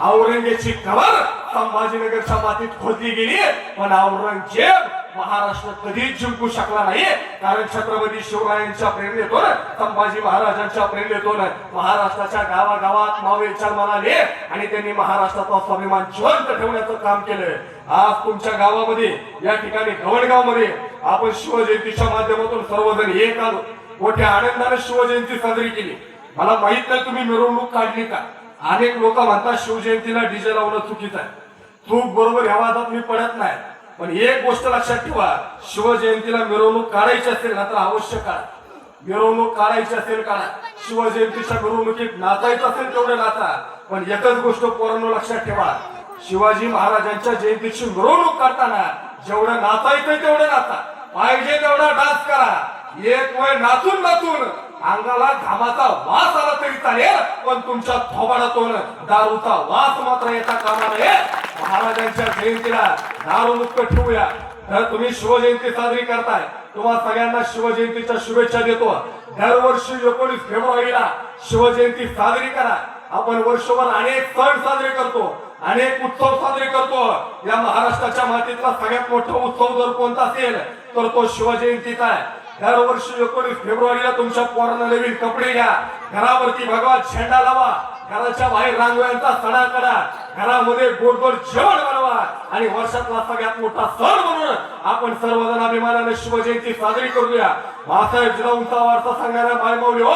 औरंगजेबाची कबर संभाजीनगरच्या मातीत खोदली गेली, पण औरंगजेब महाराष्ट्र कधीच जिंकू शकला नाही. कारण छत्रपती शिवरायांच्या प्रेरणेतून, संभाजी महाराजांच्या प्रेरणेतून महाराष्ट्राच्या गावागावात मावळे जन्माला आणि त्यांनी महाराष्ट्राचा स्वाभिमान जिवंत ठेवण्याचं काम केलं. आज तुमच्या गावामध्ये या ठिकाणी गवणगाव मध्ये आपण शिवजयंतीच्या माध्यमातून सर्वजण एक आलो, मोठ्या आनंदाने शिवजयंती साजरी केली. मला माहित नाही तुम्ही मिरवणूक काढली का. अनेक लोक म्हणतात शिवजयंतीला डीजे लावणं चुकीचं आहे. चूक बरोबर ह्या वादात मी पडत नाही, पण एक गोष्ट लक्षात ठेवा, शिवजयंतीला मिरवणूक काढायची असेल ना तर अवश्य काढा. मिरवणूक काढायची असेल काढा. शिवजयंतीच्या मिरवणुकीत नाचायचं असेल तेवढं नाचा, पण एकच गोष्ट पोरांनो लक्षात ठेवा, शिवाजी महाराजांच्या जयंतीची मिरवणूक काढताना जेवढं नाचायचं तेवढं नाचा, पाहिजे तेवढा डान्स करा. एक वेळ नाचून नाचून अंगाला घामाचा वास आला तरी चालेल, पण तुमच्या थोबाडातून दारूचा वास मात्र येता कामा नये. महाराजांच्या जयंतीला दारूमुक्त ठेवूया. तर तुम्ही शिवजयंती साजरी करताय, तुम्हा सगळ्यांना शिवजयंतीच्या शुभेच्छा देतो. दरवर्षी 19 फेब्रुवारीला शिवजयंती साजरी करा. आपण वर्षभर अनेक सण साजरे करतो, अनेक उत्सव साजरे करतो. या महाराष्ट्राच्या मातीतला सगळ्यात मोठा उत्सव जर कोणता असेल तर तो शिवजयंतीचा आहे. दरवर्षी 19 फेब्रुवारीला तुमच्या पोरांना नवीन कपडे घ्या, घरावरती भगवा झेंडा लावा, घराच्या बाहेर रांगोळ्यांचा सडा करा, घरामध्ये गोड जेवण बनवा आणि वर्षातला सगळ्यात मोठा सण म्हणून आपण सर्वजण अभिमानाने शिवजयंती साजरी करूया. बाळासाहेब जिजाऊंचा वारसा सांगणाऱ्या मायमाऊली हो,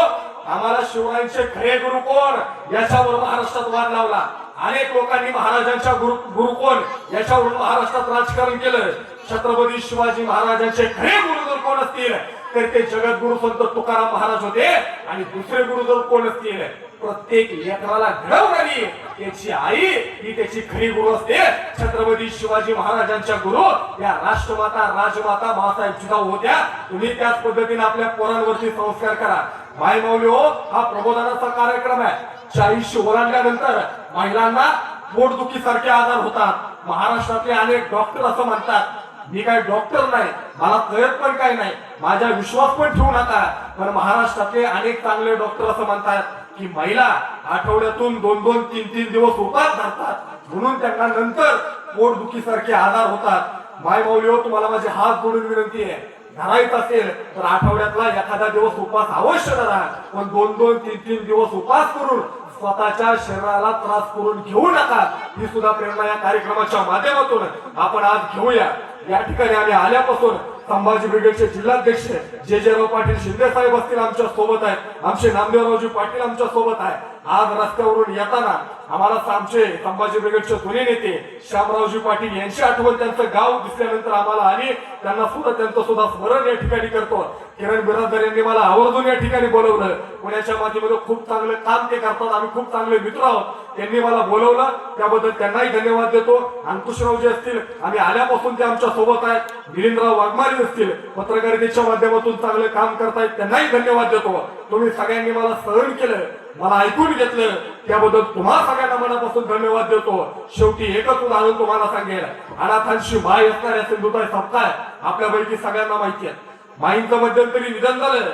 आम्हाला शिवरायांचे खरे गुरु कोण याच्यावर महाराष्ट्रात वाद लावला. अनेक लोकांनी महाराजांच्या गुरु कोण याच्यावरून महाराष्ट्रात राजकारण केलं. छत्रपती शिवाजी महाराजांचे खरे गुरु जर कोण असतील तर ते जगद्गुरु संत तुकाराम महाराज होते. आणि दुसरे गुरु जर कोण असतील, प्रत्येक लेकराला घडवणारी त्याची आई ही त्याची खरी गुरु असते. छत्रपती शिवाजी महाराजांच्या गुरु या राष्ट्रमाता राजमाता बाळासाहेब जिजाऊ होत्या. तुम्ही त्याच पद्धतीने आपल्या पोरांवरती संस्कार करा. माय माऊली हो, हा प्रबोधनाचा कार्यक्रम आहे. 40 ओलांडल्यानंतर महिलांना पोटदुखी सारखे आजार होतात. महाराष्ट्रातले अनेक डॉक्टर असं म्हणतात. मी काय डॉक्टर नाही, मला कळत पण काय नाही, माझ्या विश्वास पण ठेवू नका. पण महाराष्ट्रातले अनेक चांगले डॉक्टर असं म्हणतात की महिला आठवड्यातून 2-2, 3-3 दिवस उपवास धरतात, म्हणून त्यांना नंतर पोटदुखी सारखे आजार होतात. माय माऊलीवर तुम्हाला माझी हात जोडून विनंती आहे, धरायचं असेल तर आठवड्यातला एखादा दिवस उपवास अवश्य धरा, पण 2-2, 3-3 दिवस उपवास करून स्वतःच्या शरीराला त्रास करून घेऊ नका. ही सुद्धा प्रेरणा या कार्यक्रमाच्या माध्यमातून आपण आज घेऊया. या ठिकाणी आम्ही आल्यापासून संभाजी ब्रिगेडचे जिल्हाध्यक्ष जे पाटील शिंदे साहेब असतील आमच्या सोबत आहेत, आमचे नामदेवरावजी पाटील आमच्या सोबत आहे. आज रस्त्यावरून येताना आम्हाला आमचे संभाजी ब्रिगेडचे जुने नेते श्यामरावजी पाटील यांची आठवण त्यांचं गाव दिसल्यानंतर आम्हाला आली. त्यांना सुद्धा त्यांचं सुद्धा स्मरण या ठिकाणी करतो. किरण बिराजदार यांनी मला आवर्जून या ठिकाणी बोलवलं. पुण्याच्या माध्यमातून खूप चांगलं काम ते करतात, आम्ही खूप चांगले मित्र आहोत. त्यांनी मला बोलवलं, त्याबद्दल त्यांनाही धन्यवाद देतो. अंकुशरावजी असतील, आम्ही आल्यापासून ते आमच्या सोबत आहेत. मिलिंदराव वाघमारे असतील, पत्रकारितेच्या माध्यमातून चांगलं काम करतायत, त्यांनाही धन्यवाद देतो. तुम्ही सगळ्यांनी मला सहन केलं, मला ऐकून घेतलं, त्याबद्दल तुम्हाला सगळ्यांना मनापासून धन्यवाद देतो. शेवटी एकच उदाहरण तुम्हाला सांगेल. अनाथांची माय असणाऱ्या सिंधुताई सपकाळ आपल्यापैकी सगळ्यांना माहिती आहे. माईंचं मध्यंतरी निधन झालं.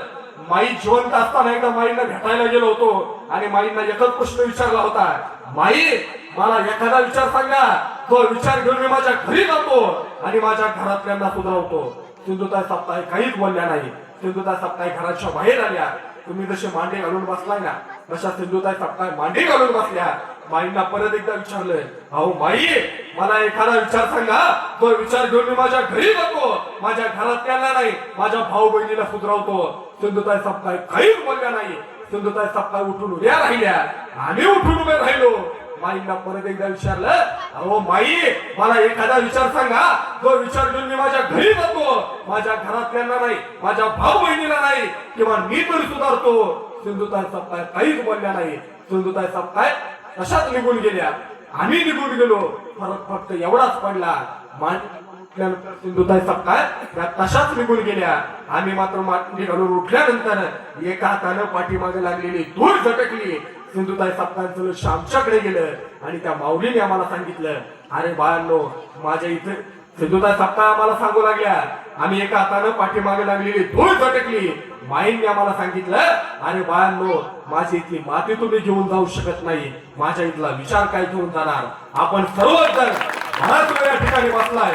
माई जिवंत असताना एकदा माईंना भेटायला गेलो होतो आणि माईंना एकच प्रश्न विचारला होता, माई मला एखादा विचार सांगा, तो विचार घेऊन मी माझ्या घरी जातो आणि माझ्या घरातल्यांना सुधारवतो. सिंधुताई सपकाळ काहीच बोलल्या नाही. सिंधुताई सपकाळ घराच्या बाहेर आल्या. तुम्ही जसे मांडे घालून बसलाय ना, तशा सिंधुताई सपकाळ मांडे घालून बसल्या. माईंना परत एकदा विचारलं, अहो माई मला एखादा विचार सांगा, तो विचार घेऊन मी माझ्या घरी जातो, माझ्या घरातल्यांना नाही, माझ्या भाऊ बहिणीला सुधरवतो. सिंधुताई सपकाळ काहीच बोलल्या नाही. सिंधुताई सपकाळ उठून उभ्या राहिल्या, आम्ही उठून उभे राहिलो. माईंना परत एकदा विचारलं, अहो माई मला एखादा विचार सांगा, जो विचार घेऊन मी माझ्या घरी जातो, माझ्या घरातल्यांना नाही, माझ्या भाऊ बहिणीला नाही, किंवा मी तरी सुधारतो. सिंधुताई सपकाळ काहीच बोलल्या नाही. सिंधुताई सपकाळ तशाच निघून गेल्या, आम्ही निघून गेलो. फरक फक्त एवढाच पडला, सिंधुताई सपकाळ त्या तशाच निघून गेल्या. आम्ही मात्र मांडी घालून उठल्यानंतर एका हातानं पाठीमागे लागलेली धूळ झटकली. सिंधुताई सपकाळचं लक्ष आमच्याकडे गेलं आणि त्या माऊलीने आम्हाला सांगितलं, अरे बाळांनो माझ्या इथे. सिंधुताई सपकाळ आम्हाला सांगू लागल्या, आम्ही एका हातानं पाठीमागे लागलेली धूळ झटकली. माईंनी आम्हाला सांगितलं, अरे बाळांनो माझी इथली माती तुम्ही घेऊन जाऊ शकत नाही, माझ्या इथला विचार काय घेऊन जाणार. आपण सर्वजण घरात या ठिकाणी बसलाय,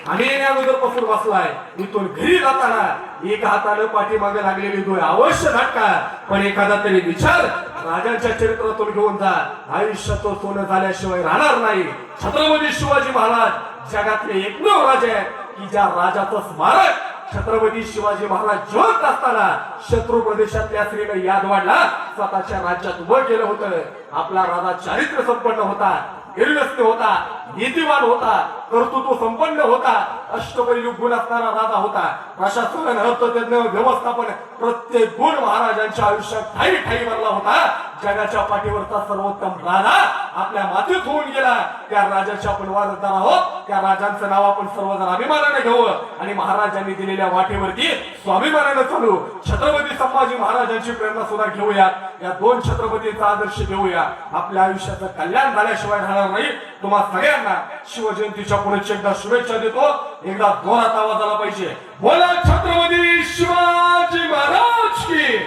आम्ही अगोदर पासून बसलाय. इथून घरी जाताना एका हातानं पाठीमागे लागलेली धूळ अवश्य झटका, पण एखादा तरी विचार राजांच्या चरित्रातून घेऊन जा. आयुष्यात तो सोनं झाल्याशिवाय राहणार नाही. छत्रपती शिवाजी महाराज जगातले एकमेव राजे आहेत की ज्या राजाचं स्मारक छत्रपती शिवाजी महाराज जिवंत असताना शत्रू प्रदेशातल्या स्त्रीने यादवाडला स्वतःच्या राज्यात उभं केलं होतं. आपला राजा चारित्र्य संपन्न होता, गिरगस्ते होता, नीतिवान होता, कर्तृत्व संपन्न होता, अष्टपैलू गुण असणारा राजा होता. प्रशासन, अर्थतज्ञ, व्यवस्थापन प्रत्येक गुण महाराजांच्या आयुष्यात ठाई ठाई भरला होता. जगाच्या पाठीवरचा सर्वोत्तम राजा आपल्या मातीत होऊन गेला. त्या राजाच्या आपण वारसदार आहोत. त्या राजांचं नाव आपण सर्वजण अभिमानाने घेऊ आणि महाराजांनी दिलेल्या वाटेवरती स्वाभिमानाने चालू. छत्रपती संभाजी महाराजांची प्रेरणा सुद्धा घेऊया. या दोन छत्रपतींचा आदर्श घेऊया. आपल्या आयुष्याचं कल्याण झाल्याशिवाय राहणार नाही. तुम्हा सगळ्यांना शिवजयंतीच्या पुढे एकदा शुभेच्छा देतो. एकदा जोरात आवाज आला पाहिजे, बोला छत्रपती शिवाजी महाराज की.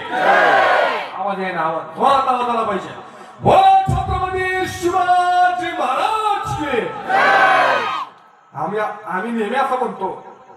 आवाज आहे ना, आवाज जोरात आवाज आला पाहिजे, बोला छत्रपती शिवाजी महाराज की. आम्ही नेहमी असं म्हणतो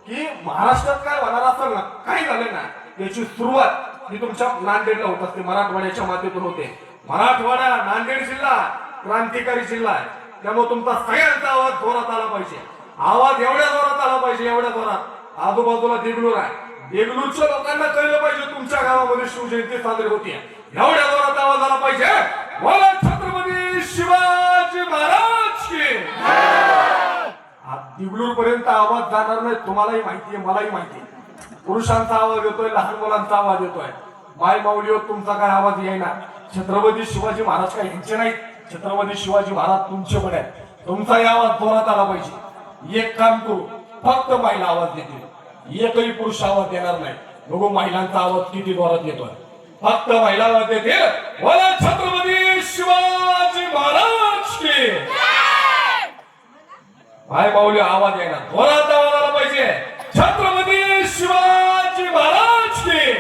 की महाराष्ट्रात काय होणार असेल ना, काही झालं ना, याची सुरुवात ही तुमच्या नांदेडला होत असते, मराठवाड्याच्या माध्यमातून होते. मराठवाडा, नांदेड जिल्हा क्रांतिकारी जिल्हा आहे, त्यामुळे तुमचा सगळ्यांचा आवाज जोरात आला पाहिजे. आवाज एवढ्या जोरात आला पाहिजे, एवढ्या जोरात. आजूबाजूला देगलूर आहे, देगलूरच्या लोकांना कळलं पाहिजे तुमच्या गावामध्ये शिवजयंती साजरी होती. एवढ्या जोरात आवाज आला पाहिजे, बोला छत्रपती शिवाजी महाराज की. देगलूर पर्यंत आवाज जाणार नाही, तुम्हालाही माहितीये, मलाही माहितीये. पुरुषांचा आवाज येतोय, लहान मुलांचा आवाज येतोय. माय माऊलीवर तुमचा काय आवाज येईना. छत्रपती शिवाजी महाराज काय यांचे नाहीत, छत्रपती शिवाजी महाराज तुमचे पण आहेत. तुमचाही आवाज जोरात आला पाहिजे. एक काम करू, फक्त महिला आवाज देतील, एकही पुरुष आवाज देणार नाही. बघू महिलांचा आवाज किती जोरात येतोय. फक्त महिला आवाज देतील, बोला छत्रपती शिवाजी महाराज की. भाई बाहुली आवाज येणार, जोरात आवाज आला पाहिजे. छत्रपती शिवाजी महाराज की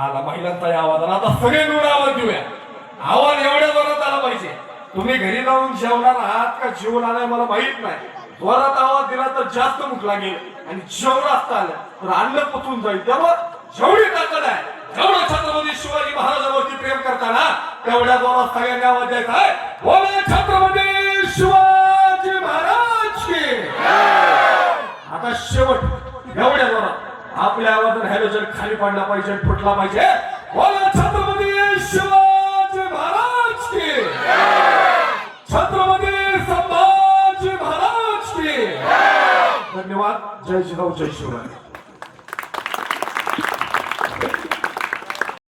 आला महिलांचा आवाज आला. आता सगळे मिळून आवाज देऊया. आवाज एवढ्या जोरात आला पाहिजे. तुम्ही घरी जाऊन जेवणार आहात का जेवण आलाय मला माहित नाही. जोरात आवाज दिला तर जास्त भूक लागेल आणि जेवण असता आलं तर अन्न पचून जाईल. त्यामुळे जेवढी ताकद आहे, जेवढं छत्रपती शिवाजी महाराजांवरती प्रेम करताना तेवढ्या जोरात सगळ्यांनी आवाज द्यायचा आहे. बोला छत्रपती शिवाजी महाराज की. आता शेवट एवढ्या जोरात आपल्या आवाजात हॅलोजन खाली पडला पाहिजे, फुटला पाहिजे. बोला छत्रपती शिवाजी महाराज की. छत्रपती संभाजी महाराज की. धन्यवाद. जय जिजाऊ, जय शिवराय.